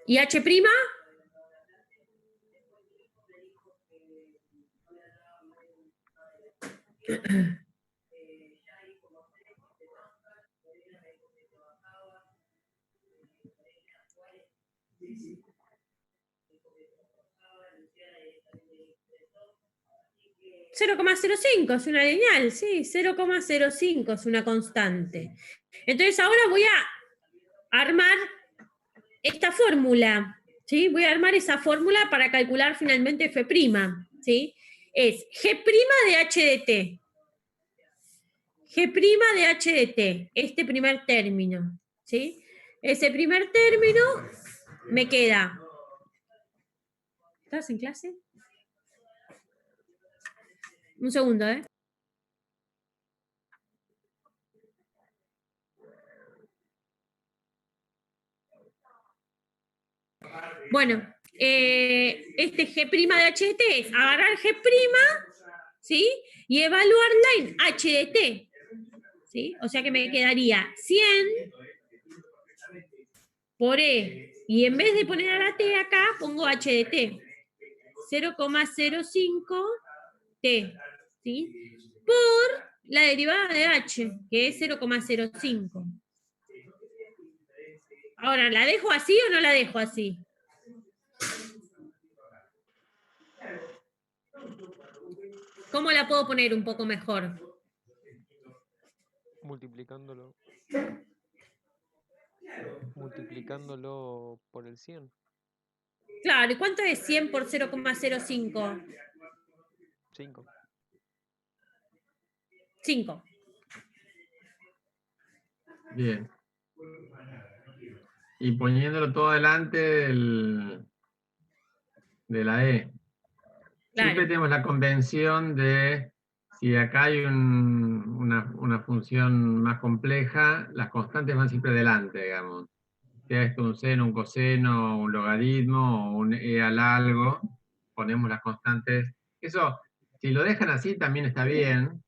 ¿Y H'? 0,05 es una lineal, sí, 0,05 es una constante. Entonces ahora voy a armar esta fórmula, ¿sí? Voy a armar esa fórmula para calcular finalmente F', ¿sí? Es G' de H de T. G' de H de T, este primer término, ¿sí? Ese primer término me queda. ¿Estás en clase? Un segundo, ¿eh? Bueno, este G' de H de T es agarrar G', ¿sí? Y evaluarla en H de T, ¿sí? O sea que me quedaría 100 por E. Y en vez de poner a la T acá, pongo H de T. 0,05 T, ¿sí? Por la derivada de H, que es 0,05. Ahora, ¿la dejo así o no la dejo así? ¿Cómo la puedo poner un poco mejor? Multiplicándolo por el 100. Claro, ¿y cuánto es 100 por 0,05? 5. 5. Bien. Y poniéndolo todo delante de la E. Siempre Claro. tenemos la convención de si acá hay una función más compleja, las constantes van siempre delante, digamos. Sea esto un seno, un coseno, un logaritmo o un e al algo, ponemos las constantes. Eso, si lo dejan así también está bien,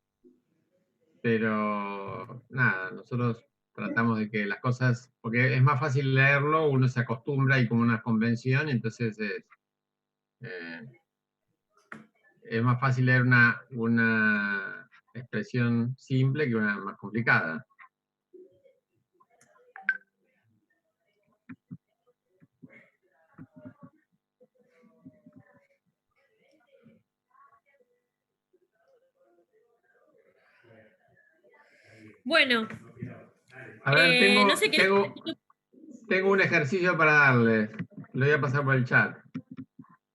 pero nada, nosotros tratamos de que las cosas, porque es más fácil leerlo, uno se acostumbra y como una convención, entonces es más fácil leer una expresión simple que una más complicada. Bueno, A ver, no sé qué. tengo un ejercicio para darles. Lo voy a pasar por el chat. A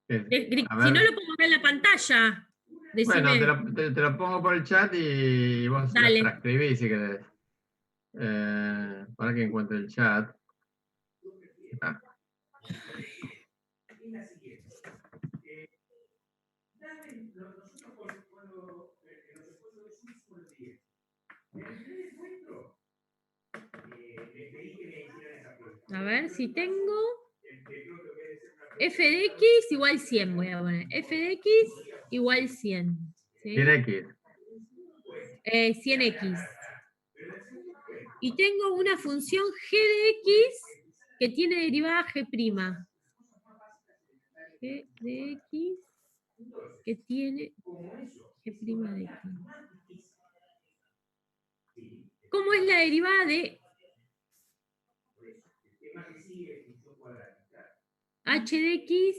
Si no ver. lo pongo acá en la pantalla, Bueno, decime. te lo pongo por el chat y vos las Dale. transcribís si querés. Para que encuentre el chat. Acá. A ver si tengo. F de X igual 100 voy a poner. F de X igual 100. ¿Sí? Tiene X. 100X. Y tengo una función G de X que tiene derivada G'. G de X que tiene G' de X. ¿Cómo es la derivada de H de X?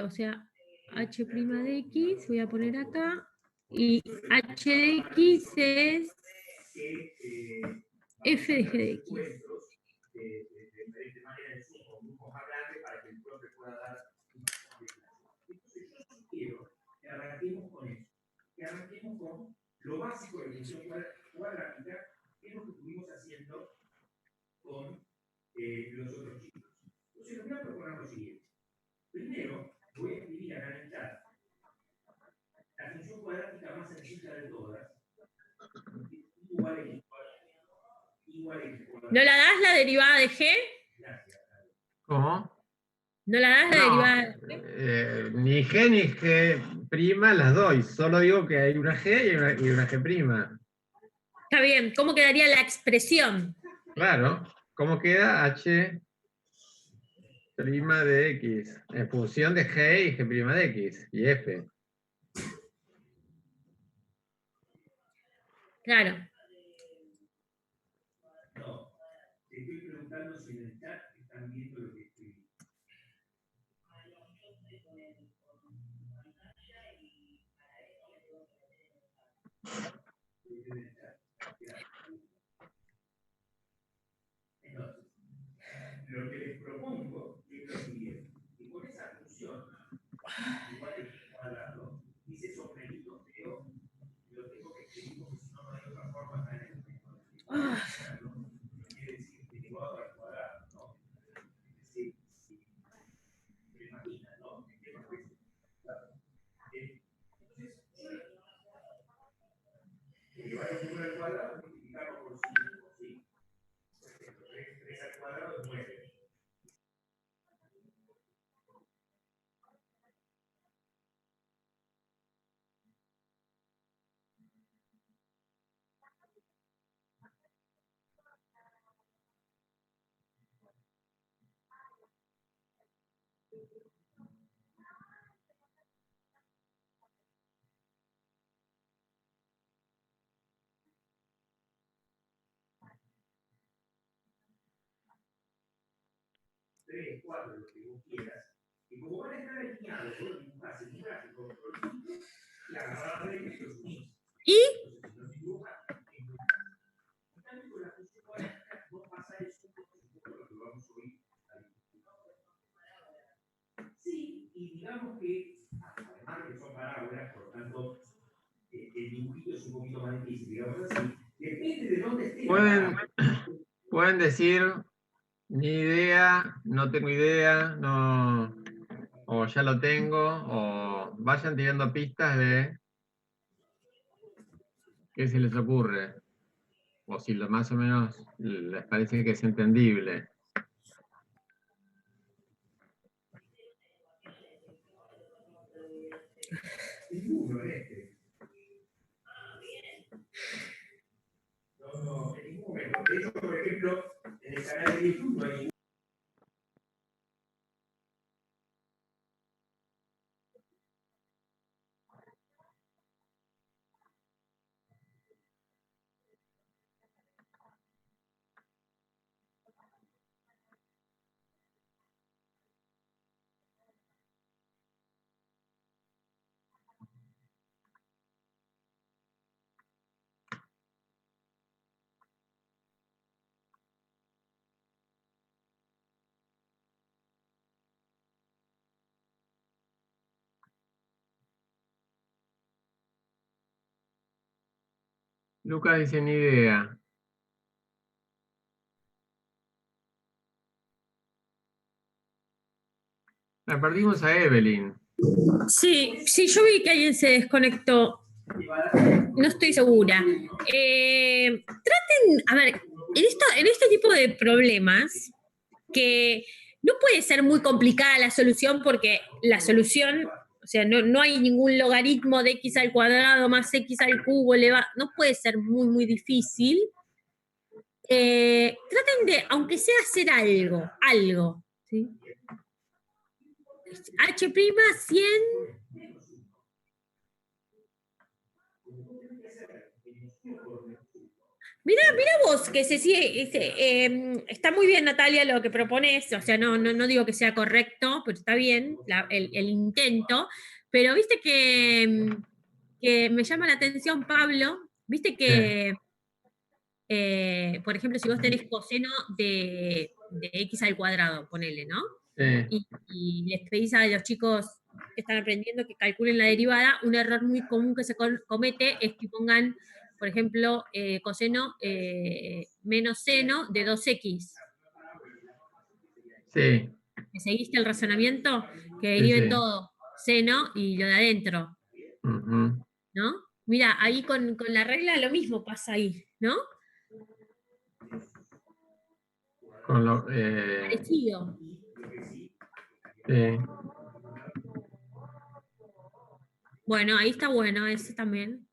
O sea, H' de X, voy a poner acá, y H de X es F de G de X. ¿No la das la derivada de G? ¿Cómo? ¿No la das la No, derivada de G? ni G ni G' las doy. Solo digo que hay una G y una G'. Está bien, ¿cómo quedaría la expresión? Claro. ¿Cómo queda H' de X? En función de G y G' de X y F. Claro. Lo que les propongo es lo siguiente, que con esa función, igual que el cuadrado, dice sombrerito feo, lo tengo que escribir porque si no, no hay otra forma de hacer esto. Quiere decir que igual al cuadrado, ¿no? Es decir, se imagina, ¿no? Entonces, llevar el número al cuadrado, multiplicarlo por 5, ¿sí? Por ejemplo, 3 al cuadrado es 9. Tres, 4, lo que vos quieras. Y como van a estar alineados, vos dibujás en un gráfico, y agarrás de ellos los unís. ¿Y? Entonces, si no se dibujan, en cambio, con la función cuadrática no pasa eso, lo que vamos a oír. Sí, y digamos que, además que son parábolas, por lo tanto, el dibujito es un poquito más difícil, digamos así. Depende de dónde esté. Pueden decir, ni idea, no tengo idea, no, o ya lo tengo, o vayan tirando pistas de qué se les ocurre, o si lo más o menos les parece que es entendible. Ninguno en este. No, en ningún momento. De hecho, por ejemplo, en el canal de YouTube no hay ningún. Lucas dice, ni idea. La perdimos a Evelyn. Sí, yo vi que alguien se desconectó. No estoy segura. Traten, a ver, en este tipo de problemas, que no puede ser muy complicada la solución porque la solución, o sea, no hay ningún logaritmo de x al cuadrado más x al cubo elevado, no puede ser muy difícil. Traten de, aunque sea hacer algo, ¿sí? H' 100. Mira vos, que se sigue, está muy bien, Natalia, lo que propones, o sea, no digo que sea correcto, pero está bien el intento, pero viste que me llama la atención, Pablo, viste que, por ejemplo, si vos tenés coseno de x al cuadrado, ponele, ¿no? Sí. Y les pedís a los chicos que están aprendiendo que calculen la derivada, un error muy común que se comete es que pongan, por ejemplo, coseno menos seno de 2x. Sí. ¿Me seguiste el razonamiento? Que Sí, deriven sí. todo, seno y lo de adentro, Ujú. ¿no? Mira, ahí con la regla lo mismo pasa ahí, ¿no? Con lo, Parecido. sí. Bueno, ahí está bueno, ese también.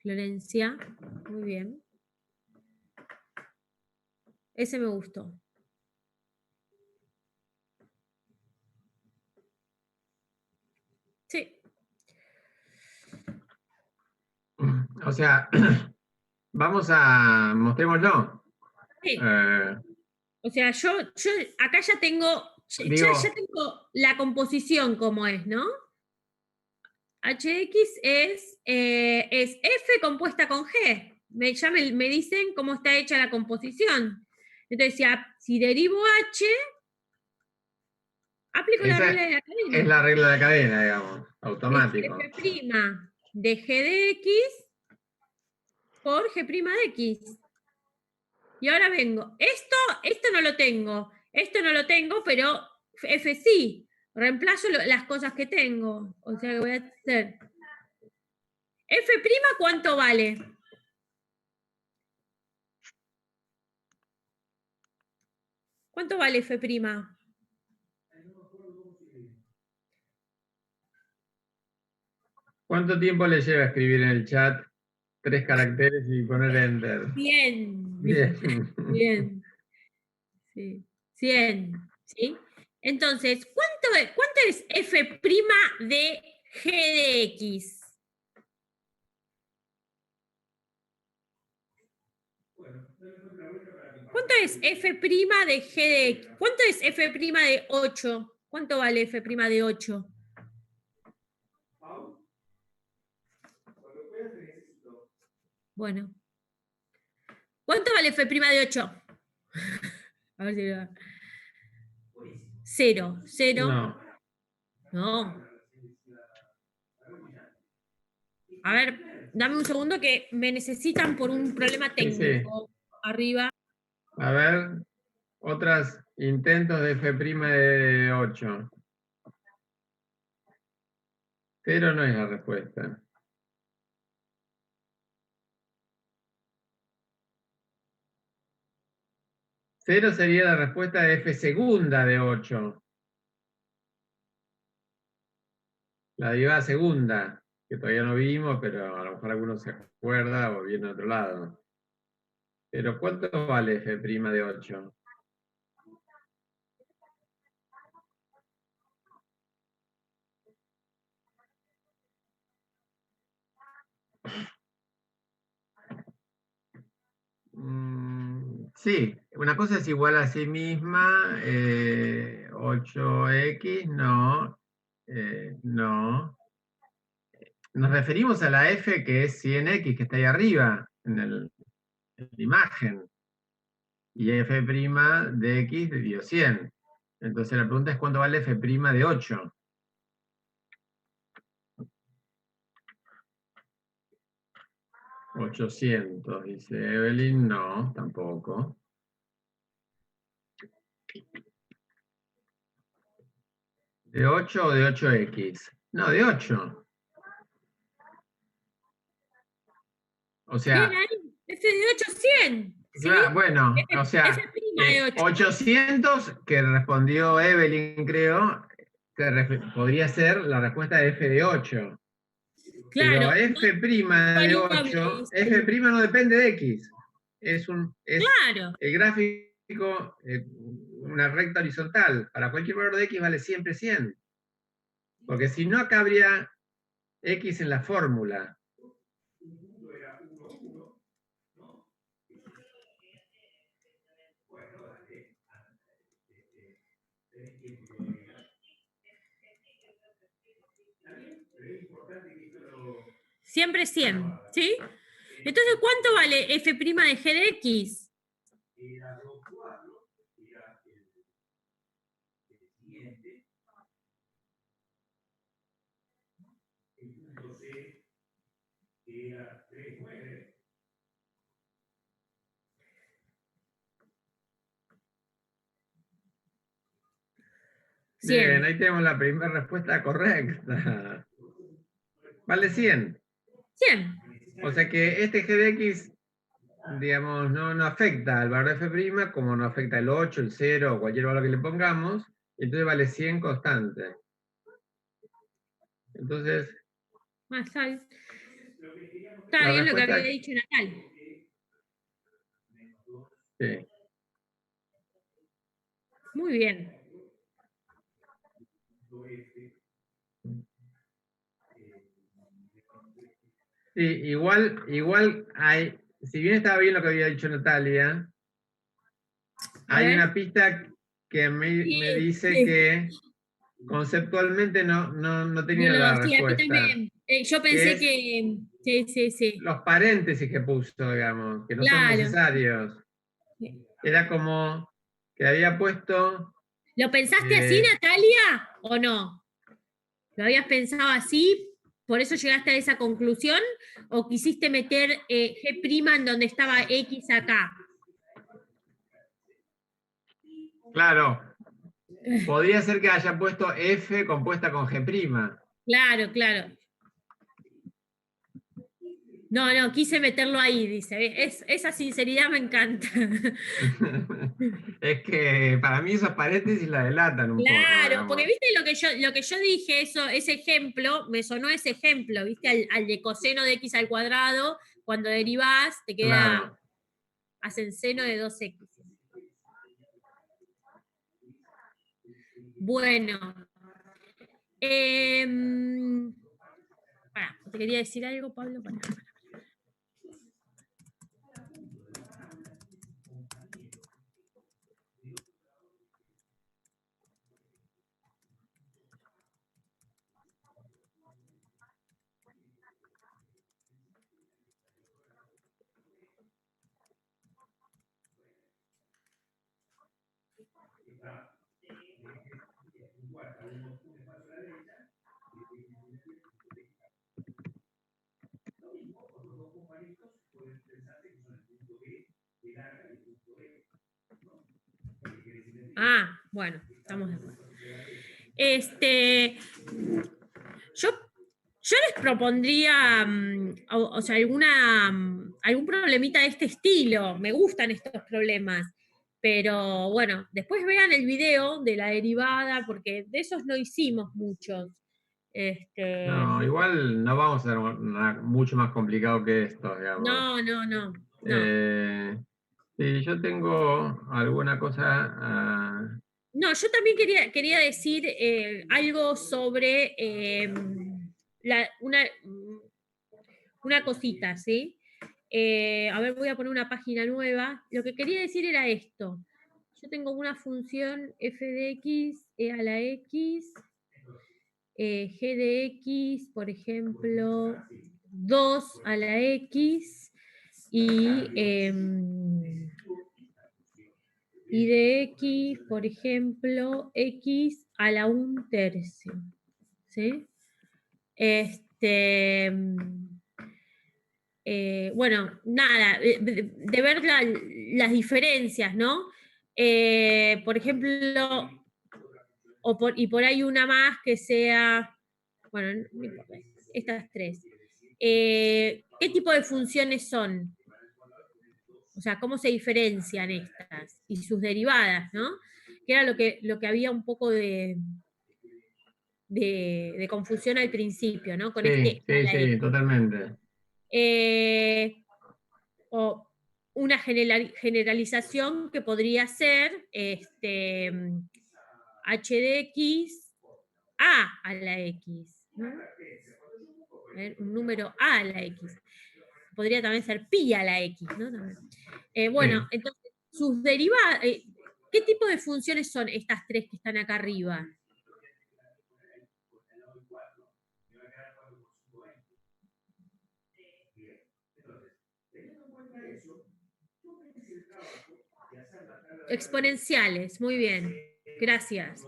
Florencia, muy bien. Ese me gustó. Sí. O sea, vamos a, mostrémoslo. Sí. O sea, yo acá ya tengo, ya Digo, tengo la composición como es, ¿no? HX es F compuesta con G. Ya me dicen cómo está hecha la composición. Entonces, si derivo H, aplico la Esa regla de la cadena. es la regla de la cadena, digamos, automático. Es F' de G de X por G' de X. Y ahora vengo. Esto no lo tengo. Esto no lo tengo, pero F sí. Reemplazo las cosas que tengo. O sea que voy a hacer. F', ¿cuánto vale? ¿Cuánto vale F'? ¿Cuánto tiempo le lleva a escribir en el chat 3 caracteres y poner enter? 100. Bien. Bien. Sí. 100. ¿Sí? Entonces, ¿cuánto es F' de G de X? ¿Cuánto es F' de G de X? ¿Cuánto es F' de 8? ¿Cuánto vale F' de 8? Bueno. ¿Cuánto vale F' de 8? A ver si lo da. 0. 0. No. No. A ver, dame un segundo que me necesitan por un problema técnico. Arriba. A ver, otros intentos de F' de 8. 0 no es la respuesta. 0 sería la respuesta de F segunda de 8. La derivada segunda, que todavía no vimos, pero a lo mejor alguno se acuerda o viene de otro lado. Pero ¿cuánto vale F' de 8? Sí, una cosa es igual a sí misma, 8x, no, no. Nos referimos a la f que es 100x, que está ahí arriba, en la imagen. Y f' de x dio 100. Entonces la pregunta es ¿cuánto vale f' de 8? $800, dice Evelyn. No, tampoco. ¿De 8 o de 8x? No, de 8. O sea... Bien ahí. F de 8, 100. ¿Sí? Claro, bueno, o sea, F' de 8. 800, que respondió Evelyn, creo, que podría ser la respuesta de f de 8. Claro. Pero f' de 8, f' no depende de x. Es Claro. el gráfico, una recta horizontal. Para cualquier valor de x vale siempre 100. Porque si no, acá habría x en la fórmula. Siempre 100, ¿sí? Entonces, ¿cuánto vale F' de G de X? Bien, ahí tenemos la primera respuesta correcta. Vale 100. 100. O sea que este g de x, digamos, no afecta al valor de f', como no afecta el 8, el 0 o cualquier valor que le pongamos, entonces vale 100 constante. Entonces... Está bien lo que había dicho Natal. Sí. Muy bien. Sí, igual hay, si bien estaba bien lo que había dicho Natalia, hay una pista que me dice que conceptualmente no tenía No, la sí, a mí respuesta. también. Yo Que pensé es que. Sí. los paréntesis que puso, digamos, que no son Claro. necesarios. Era como que había puesto... ¿Lo pensaste así, Natalia? ¿O no? ¿Lo habías pensado así? ¿Por eso llegaste a esa conclusión? ¿O quisiste meter G' en donde estaba X acá? Claro, podría ser que haya puesto F compuesta con G'. Claro. No, quise meterlo ahí, dice. Esa sinceridad me encanta. Es que para mí esos paréntesis la delatan un poco, Claro, porque digamos. viste lo que yo dije, ese ejemplo, me sonó ese ejemplo, viste, al de coseno de x al cuadrado, cuando derivás, te queda, Claro. hacen seno de 2x. Bueno, pará, ¿te quería decir algo, Pablo? Pará. Ah, bueno, estamos de acuerdo. Yo les propondría, o sea, algún problemita de este estilo. Me gustan estos problemas. Pero bueno, después vean el video de la derivada, porque de esos no hicimos muchos. No, igual no vamos a hacer mucho más complicado que esto, digamos. No. Sí, yo tengo alguna cosa... No, yo también quería decir algo sobre una cosita, ¿sí? A ver, voy a poner una página nueva. Lo que quería decir era esto. Yo tengo una función f de x, e a la x, g de x, por ejemplo, 2 a la x, y de x, por ejemplo, x a la 1/3. ¿Sí? Bueno, nada, de ver las diferencias, ¿no? Por ejemplo, y por ahí una más que sea, bueno, no importa, estas tres. ¿Qué tipo de funciones son? O sea, ¿cómo se diferencian estas? Y sus derivadas, ¿no? Que era lo que había un poco de confusión al principio, ¿no? Con Sí, a la X. totalmente. O una generalización que podría ser h de x a la x, ¿no? A ver, un número a la x. Podría también ser pi a la x, ¿no? Bueno, Sí. entonces, sus derivadas, ¿qué tipo de funciones son estas tres que están acá arriba? Exponenciales, muy bien, gracias.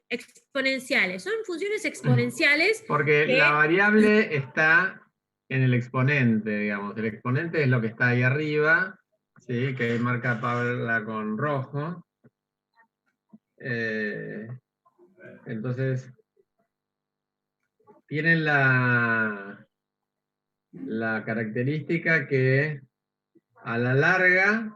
Exponenciales, son funciones exponenciales. Porque la variable está en el exponente, digamos. El exponente es lo que está ahí arriba, ¿sí? Que ahí marca Paula con rojo. Entonces, tienen la característica que a la larga,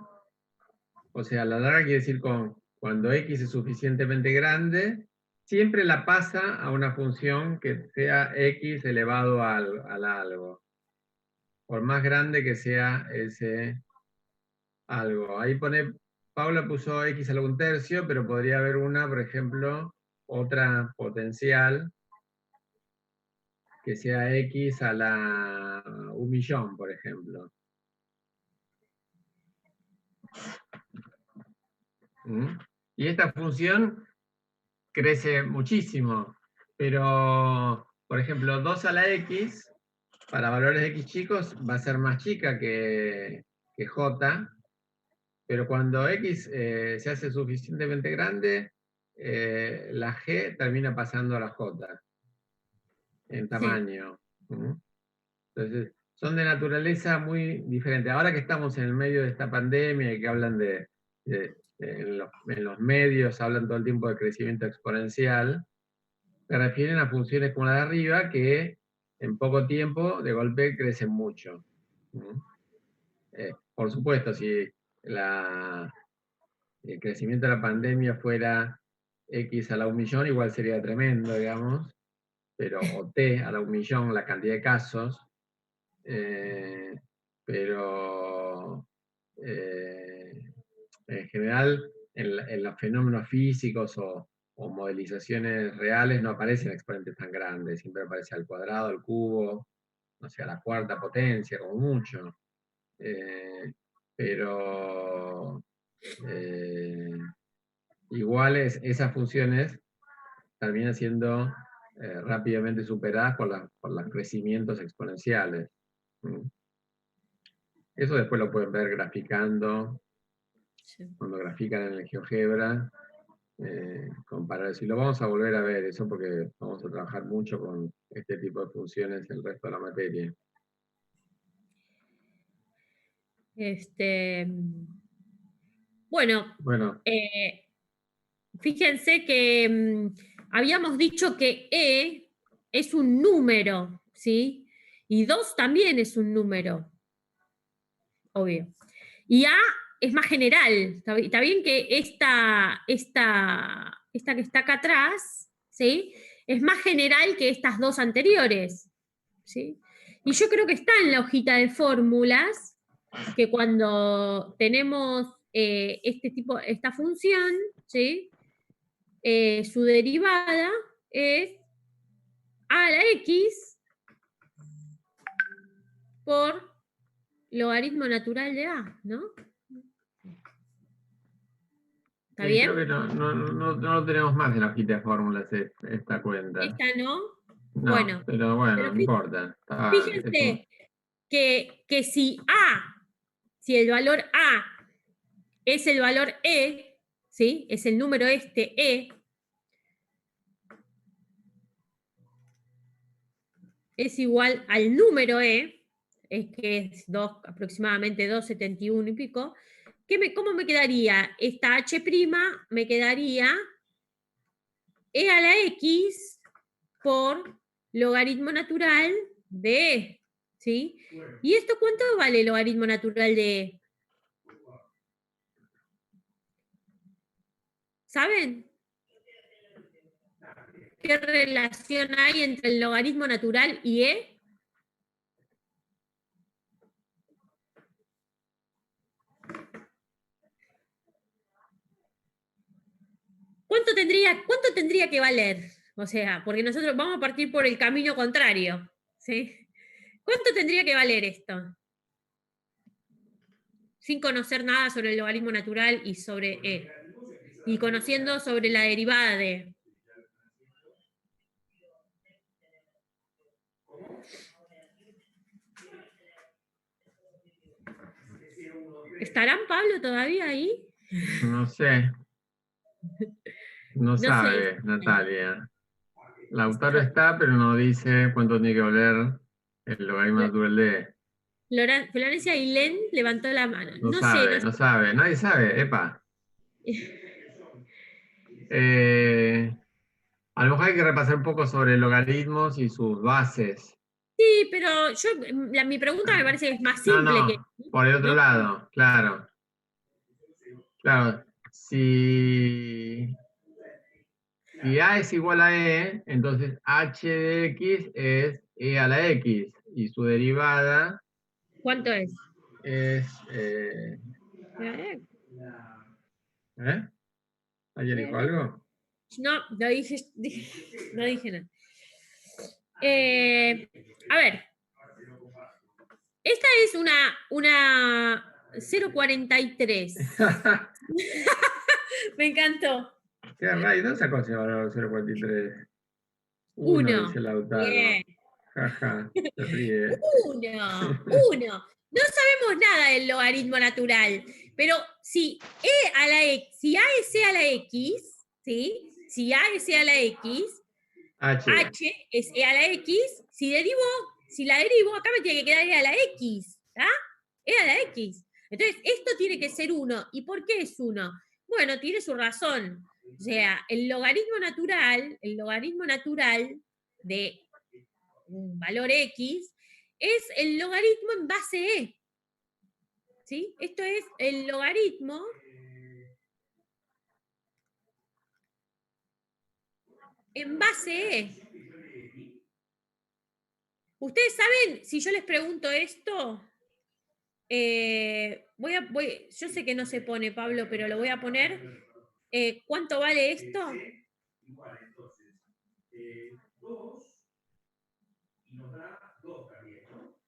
o sea, a la larga quiere decir cuando x es suficientemente grande, siempre la pasa a una función que sea x elevado al algo. Por más grande que sea ese algo. Ahí Paula puso x a la 1/3, pero podría haber una, por ejemplo, otra potencial que sea x a la 1.000.000, por ejemplo. ¿Mm? Y esta función crece muchísimo, pero, por ejemplo, 2 a la x, para valores de x chicos, va a ser más chica que j, pero cuando x se hace suficientemente grande, la g termina pasando a la j en tamaño. Entonces, son de naturaleza muy diferente. Ahora que estamos en el medio de esta pandemia y que hablan en los medios, hablan todo el tiempo de crecimiento exponencial, se refieren a funciones como la de arriba que en poco tiempo de golpe crecen mucho. Por supuesto, si el crecimiento de la pandemia fuera x a la 1.000.000, igual sería tremendo, digamos, pero o t a la 1.000.000, la cantidad de casos, pero en general en los fenómenos físicos o modelizaciones reales no aparecen exponentes tan grandes, siempre aparece al cuadrado, al cubo, no sé, a la cuarta potencia, como mucho. Pero igual esas funciones terminan siendo rápidamente superadas por los crecimientos exponenciales. Eso después lo pueden ver graficando, cuando grafican en el GeoGebra, comparar eso. Y lo vamos a volver a ver eso porque vamos a trabajar mucho con este tipo de funciones el resto de la materia. Bueno, fíjense que habíamos dicho que E es un número, ¿sí? Y 2 también es un número, obvio. Y A es más general. Está bien que esta que está acá atrás, ¿sí? Es más general que estas 2 anteriores, ¿sí? Y yo creo que está en la hojita de fórmulas que cuando tenemos esta función, ¿sí? Su derivada es a la x por logaritmo natural de a, ¿no? ¿Está bien? Creo que no lo tenemos más en la hojita de fórmulas esta cuenta. ¿Esta no? No, Bueno, pero bueno, no importa. Fíjense que si el valor a es el valor e, ¿sí? Es el número e, es igual al número e, que es aproximadamente 2,71 y pico, ¿cómo me quedaría? Esta h' me quedaría e a la x por logaritmo natural de e, ¿sí? ¿Y esto cuánto vale el logaritmo natural de e? ¿Saben? ¿Qué relación hay entre el logaritmo natural y e? ¿Cuánto tendría que valer? O sea, porque nosotros vamos a partir por el camino contrario, ¿sí? ¿Cuánto tendría que valer esto? Sin conocer nada sobre el logaritmo natural y sobre e. Y conociendo sobre la derivada de e. ¿Estarán, Pablo, todavía ahí? No sé. No sabe, sé. Natalia. Lautaro está, pero no dice cuánto tiene que valer el logaritmo natural de e. Florencia Ailén levantó la mano. No sabe. Nadie sabe, epa. A lo mejor hay que repasar un poco sobre logaritmos y sus bases. Sí, pero mi pregunta me parece que es más simple que... Por el otro lado, claro. Claro, si A es igual a E, entonces h de x es e a la x, y su derivada ¿Cuánto es? es... ¿Alguien dijo algo? No, no dije nada. A ver, esta es una 0,43. Me encantó. ¿Qué Ray? ¿Dónde sacó ese valor 0,43? 1, Uno. dice Lautaro. Bien. Jaja, se ríe. Uno. No sabemos nada del logaritmo natural, pero si si A es E a la X, ¿sí? Si A es E a la X, H. H es E a la X, si la derivo, acá me tiene que quedar E a la X, ¿ah? E a la X. Entonces, esto tiene que ser 1. ¿Y por qué es 1? Bueno, tiene su razón. O sea, el logaritmo natural de un valor X es el logaritmo en base E. ¿Sí? Esto es el logaritmo en base E. ¿Ustedes saben, si yo les pregunto esto, yo sé que no se pone, Pablo, pero lo voy a poner. ¿Cuánto vale esto? Igual, entonces, 2 y nos da 2 también, ¿no?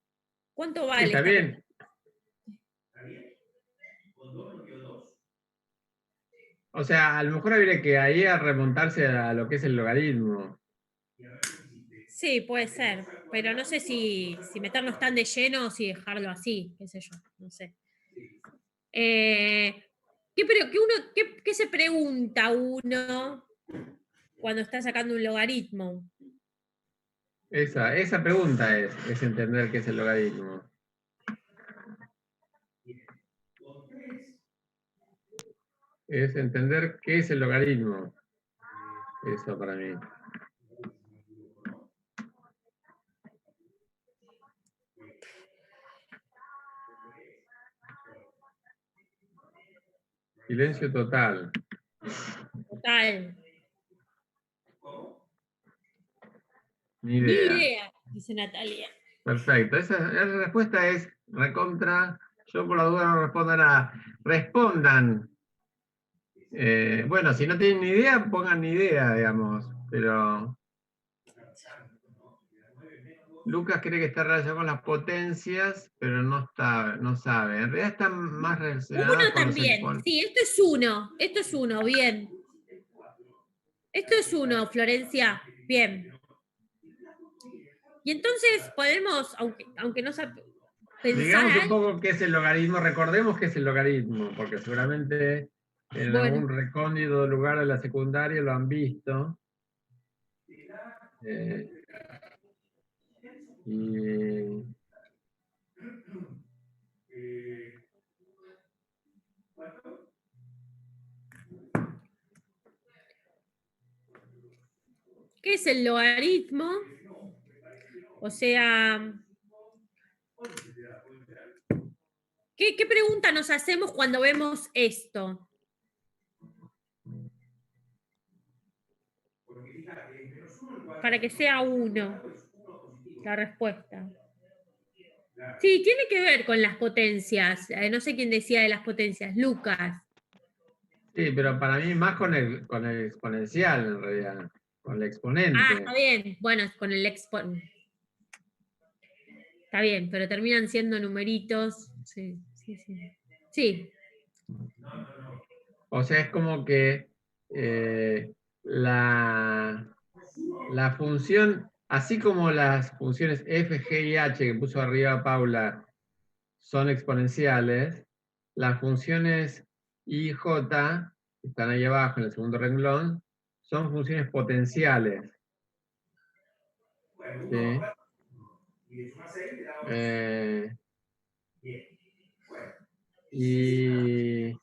¿Cuánto Sí, vale está esta bien. ¿Está bien? Con 2 nos dio 2. O sea, a lo mejor habría que ahí a remontarse a lo que es el logaritmo. Sí, puede ser, pero no sé si meternos tan de lleno o si dejarlo así, qué sé yo, no sé. ¿Qué se pregunta uno cuando está sacando un logaritmo? Esa pregunta es entender qué es el logaritmo. Es entender qué es el logaritmo. Eso para mí. Silencio total. Total. Ni Ni idea. idea, dice Natalia. Perfecto. Esa respuesta es recontra. Yo por la duda no respondo nada. Respondan. Bueno, si no tienen ni idea, pongan ni idea, digamos. Pero Lucas cree que está relacionado con las potencias, pero no sabe. En realidad está más relacionada Uno con los también. exponentes. Sí, esto es uno, bien. Esto es uno, Florencia, bien. Y entonces podemos, aunque no pensar Digamos un algo. poco qué es el logaritmo, recordemos qué es el logaritmo, porque seguramente en Bueno, algún recóndito lugar de la secundaria lo han visto. Y ¿qué es el logaritmo? O sea, ¿qué pregunta nos hacemos cuando vemos esto? Para que sea uno, la respuesta. Sí, tiene que ver con las potencias. No sé quién decía de las potencias, Lucas. sí, pero para mí más con el exponencial en realidad, con el exponente. Ah, está bien. Bueno, con el exponente. Está bien, pero terminan siendo numeritos. Sí, sí, sí. Sí. O sea, es como que la función, así como las funciones f, g y h que puso arriba Paula son exponenciales, las funciones i y j, que están ahí abajo en el segundo renglón, son funciones potenciales. ¿Sí? Y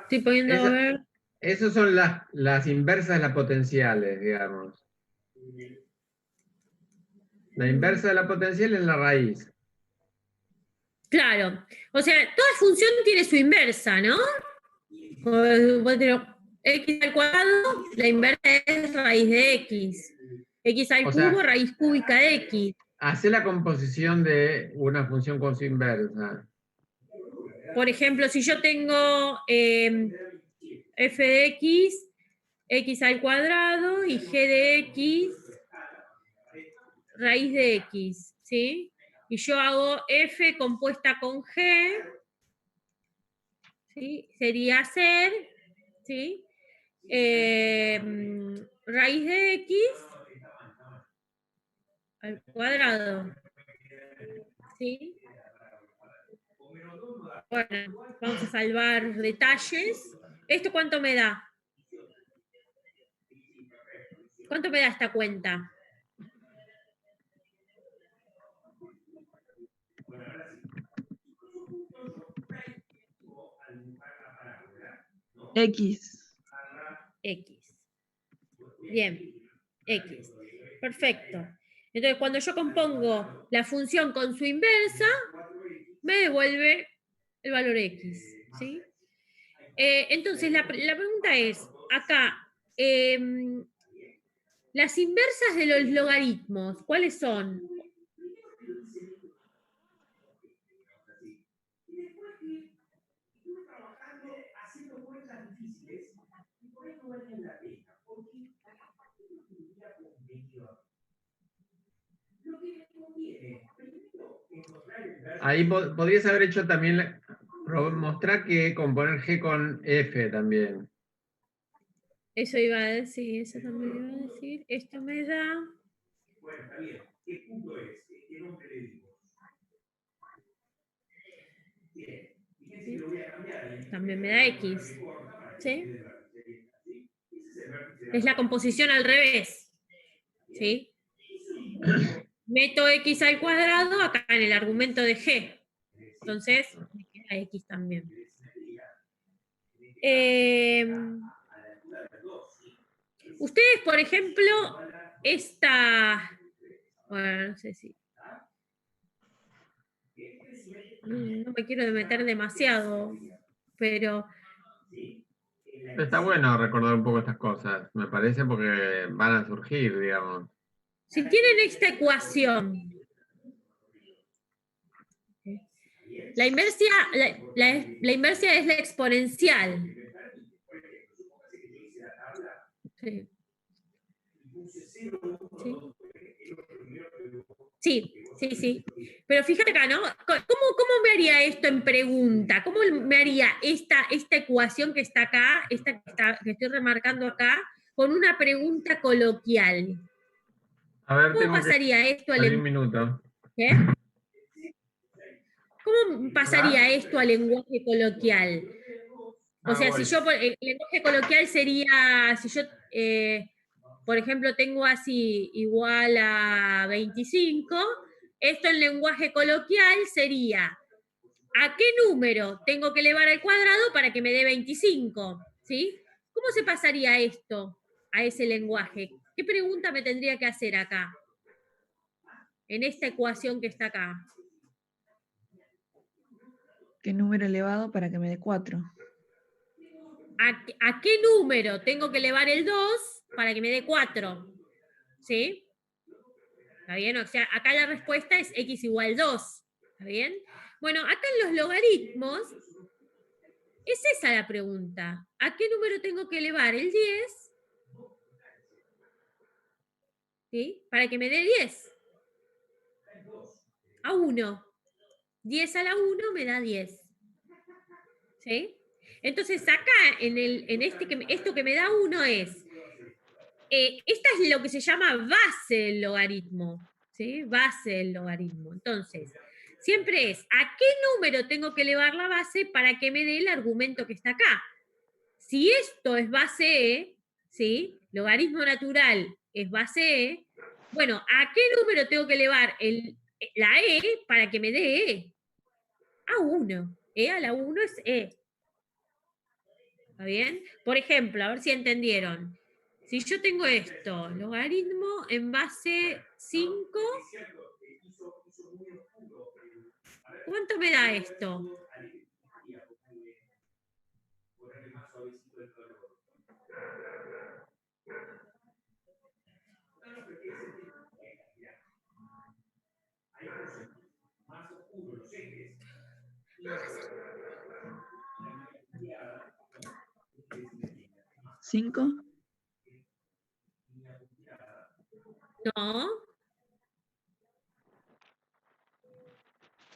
Estoy poniendo a ver. esas son las inversas de las potenciales, digamos. La inversa de la potencial es la raíz. Claro. O sea, toda función tiene su inversa, ¿no? X al cuadrado, la inversa es raíz de X. X al O sea, cubo, raíz cúbica de X. hace la composición de una función con su inversa. Por ejemplo, si yo tengo f de X, X al cuadrado y G de X, raíz de X, ¿sí? y yo hago f compuesta con g, ¿sí? Sería ser, ¿sí? Raíz de x al cuadrado, ¿sí? Bueno, vamos a salvar detalles. ¿Esto cuánto me da? ¿Cuánto me da esta cuenta? X. X. Bien, X. Perfecto. Entonces, cuando yo compongo la función con su inversa, me devuelve el valor X. ¿Sí? Entonces, la pregunta es, acá, las inversas de los logaritmos, ¿cuáles son? Ahí podrías haber hecho también, mostrar que componer G con F también. Eso iba a decir, eso también iba a decir. Esto me da... Bueno, está bien. ¿Qué punto es? ¿Qué nombre le dimos? Bien. Fíjense que lo voy a cambiar. También me da X. ¿Sí? Es la composición al revés. ¿Sí? Meto X al cuadrado acá en el argumento de G. Entonces, me queda X también. Ustedes, por ejemplo, esta... Bueno, no sé si... No me quiero meter demasiado, pero... Está bueno recordar un poco estas cosas, me parece, porque van a surgir, digamos. Si tienen esta ecuación, la inversia es la exponencial. Sí. Sí, sí, sí. Pero fíjate acá, ¿no? ¿Cómo me haría esto en pregunta? ¿Cómo me haría esta ecuación que está acá, que estoy remarcando acá, con una pregunta coloquial? A ver, ¿Cómo pasaría esto al un minuto. ¿Qué? ¿Cómo pasaría esto al lenguaje coloquial? O sea, si yo, el lenguaje coloquial sería, si yo, por ejemplo, tengo así igual a 25, esto en lenguaje coloquial sería, ¿a qué número tengo que elevar al cuadrado para que me dé 25? ¿Sí? ¿Cómo se pasaría esto a ese lenguaje? ¿Qué pregunta me tendría que hacer acá? En esta ecuación que está acá. ¿Qué número elevado para que me dé 4? ¿A qué número tengo que elevar el 2 para que me dé 4? ¿Sí? ¿Está bien? O sea, acá la respuesta es x igual 2. ¿Está bien? Bueno, acá en los logaritmos, es esa la pregunta. ¿A qué número tengo que elevar el 10? ¿Sí? Para que me dé 10. A 1. 10 a la 1 me da 10. ¿Sí? Entonces acá, esto que me da 1 es, esta es lo que se llama base del logaritmo, ¿sí? Base del logaritmo. Entonces, siempre es, ¿a qué número tengo que elevar la base para que me dé el argumento que está acá? Si esto es base E, ¿sí? Logaritmo natural es base E, bueno, ¿a qué número tengo que elevar la E para que me dé E? A 1. E a la 1 es E. ¿Está bien? Por ejemplo, a ver si entendieron. Si yo tengo esto, logaritmo en base 5, ¿cuánto me da esto? ¿5? No.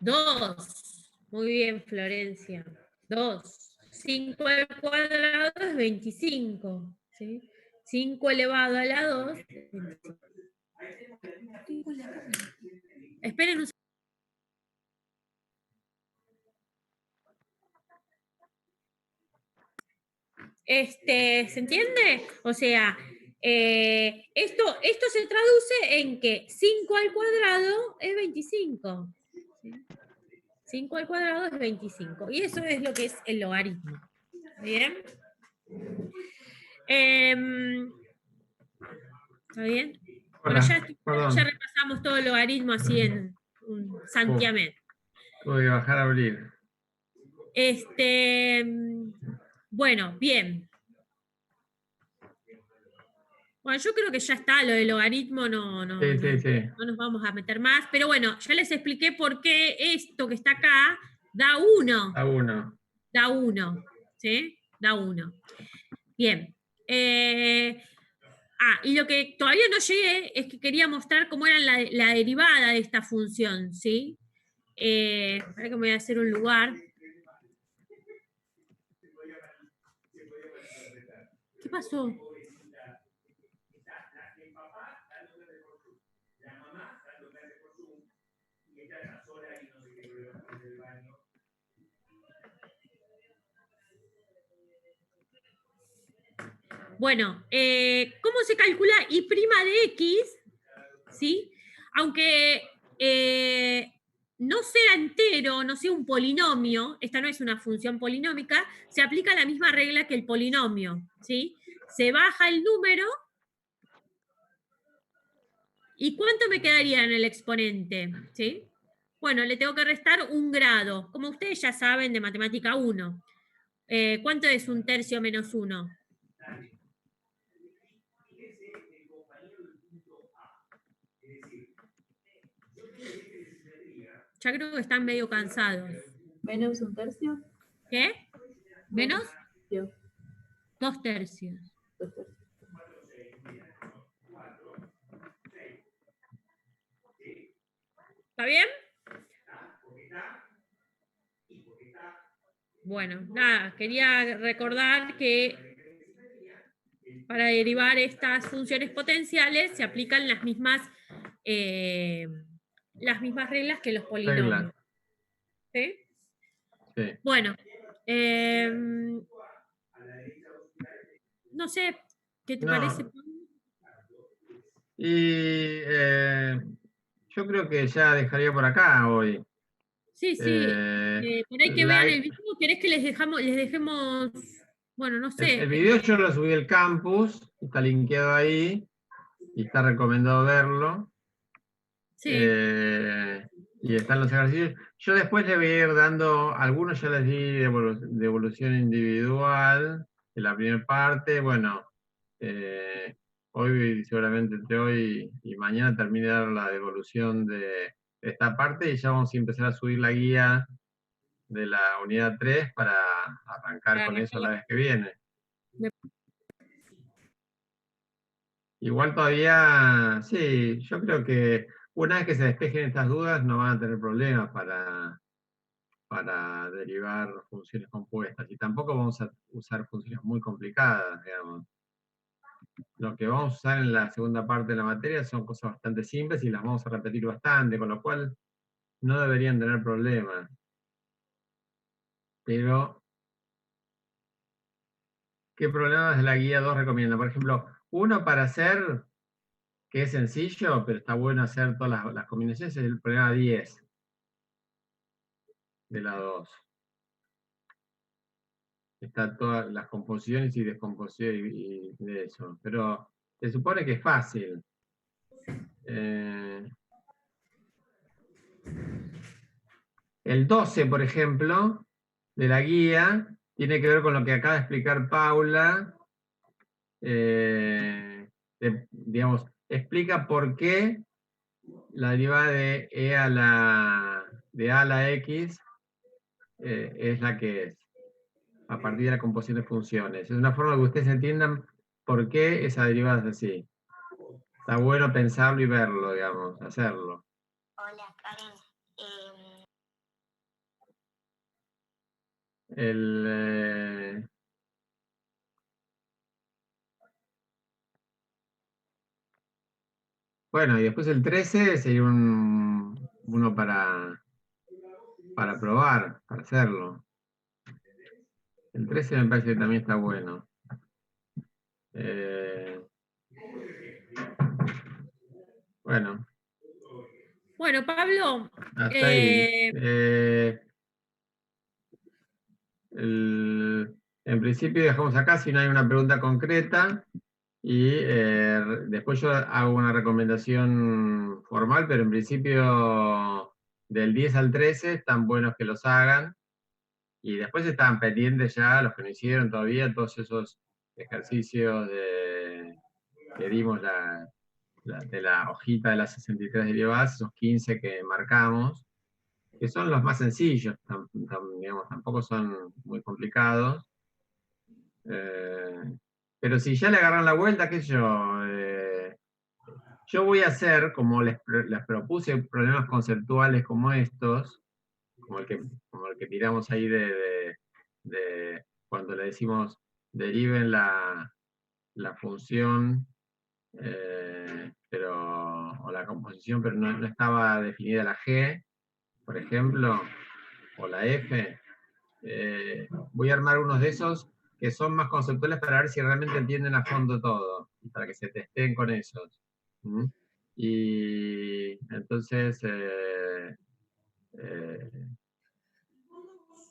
2. Muy bien, Florencia. 2. 5 al cuadrado es 25. ¿Sí? 5 elevado a la 2. 25. Esperen un segundo. ¿Se entiende? O sea, esto se traduce en que 5 al cuadrado es 25. ¿Sí? 5 al cuadrado es 25. Y eso es lo que es el logaritmo. ¿Bien? ¿Está bien? Bueno, Hola, ya perdón, repasamos todo el logaritmo así en un santiamén. tuve que bajar a abrir. Bueno, bien. Bueno, yo creo que ya está, lo del logaritmo no nos vamos a meter más, pero bueno, ya les expliqué por qué esto que está acá da 1. A uno. Da 1, ¿sí? Da 1. Bien. Y lo que todavía no llegué es que quería mostrar cómo era la derivada de esta función, ¿sí? Ahora que me voy a hacer un lugar. ¿Qué pasó? Bueno, ¿cómo se calcula I' de X? ¿Sí? Aunque no sea entero, no sea un polinomio, esta no es una función polinómica, se aplica la misma regla que el polinomio, ¿sí? Se baja el número. ¿Y cuánto me quedaría en el exponente? ¿Sí? Bueno, le tengo que restar 1 grado, como ustedes ya saben de matemática 1. ¿Cuánto es 1/3 menos 1? Ya creo que están medio cansados. ¿Menos 1/3? ¿Qué? ¿Menos? 2/3. 2/3. 2/3. ¿Está bien? Bueno, nada, quería recordar que para derivar estas funciones potenciales se aplican las mismas reglas que los polinomios. ¿Sí? Sí. Bueno, no sé, ¿qué te parece? Y yo creo que ya dejaría por acá hoy. Sí, por ahí que vean el video, ¿querés que les dejemos, bueno, no sé. El video yo lo subí al campus, está linkeado ahí, y está recomendado verlo. Sí. Y están los ejercicios. Yo después le voy a ir dando, algunos ya les di de evolución individual, en la primera parte. Bueno, hoy, seguramente entre hoy y mañana termine de dar la devolución de esta parte y ya vamos a empezar a subir la guía de la unidad 3 para arrancar con eso la vez que viene. Igual todavía, sí, yo creo que una vez que se despejen estas dudas no van a tener problemas para derivar funciones compuestas. Y tampoco vamos a usar funciones muy complicadas, digamos. Lo que vamos a usar en la segunda parte de la materia son cosas bastante simples y las vamos a repetir bastante, con lo cual no deberían tener problemas. Pero, ¿qué problemas de la guía 2 recomienda? Por ejemplo, uno para hacer, que es sencillo, pero está bueno hacer todas las combinaciones, es el problema 10 de la 2. Está todas las composiciones y descomposiciones y de eso. Pero se supone que es fácil. El 12, por ejemplo, de la guía, tiene que ver con lo que acaba de explicar Paula. Digamos, explica por qué la derivada de e a la x es la que es, a partir de la composición de funciones. Es una forma que ustedes entiendan por qué esa derivada es así. Está bueno pensarlo y verlo, digamos, hacerlo. Hola, Karen. Bueno, y después el 13 sería uno para probar, para hacerlo. El 13 me parece que también está bueno. Bueno, Bueno, Pablo, hasta ahí. En principio dejamos acá si no hay una pregunta concreta y después yo hago una recomendación formal, pero en principio del 10 al 13 están buenos que los hagan y después están pendientes ya los que no hicieron todavía, todos esos ejercicios que dimos de la hojita de las 63 derivadas, esos 15 que marcamos, que son los más sencillos, digamos, tampoco son muy complicados. Pero si ya le agarran la vuelta, qué sé yo voy a hacer, como les propuse, problemas conceptuales como estos, como el que tiramos ahí de cuando le decimos deriven la función, o la composición, pero no estaba definida la G, por ejemplo, o la F. Voy a armar unos de esos que son más conceptuales para ver si realmente entienden a fondo todo, y para que se testeen con esos. ¿Mm? Y entonces,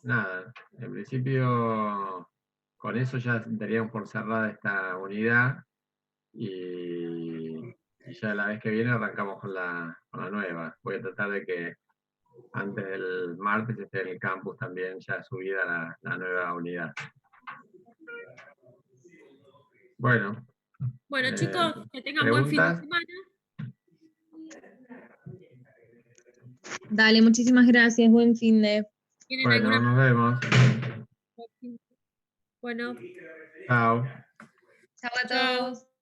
nada, en principio con eso ya daríamos por cerrada esta unidad y ya la vez que viene arrancamos con la nueva. Voy a tratar de que antes del martes esté en el campus también ya subida la nueva unidad. Bueno. Bueno, chicos, que tengan buen fin de ¿Preguntas? semana. Dale, muchísimas gracias, buen fin de. ¿Tienen Bueno, alguna nos vemos. Bueno, Chao. Chao a chao. todos.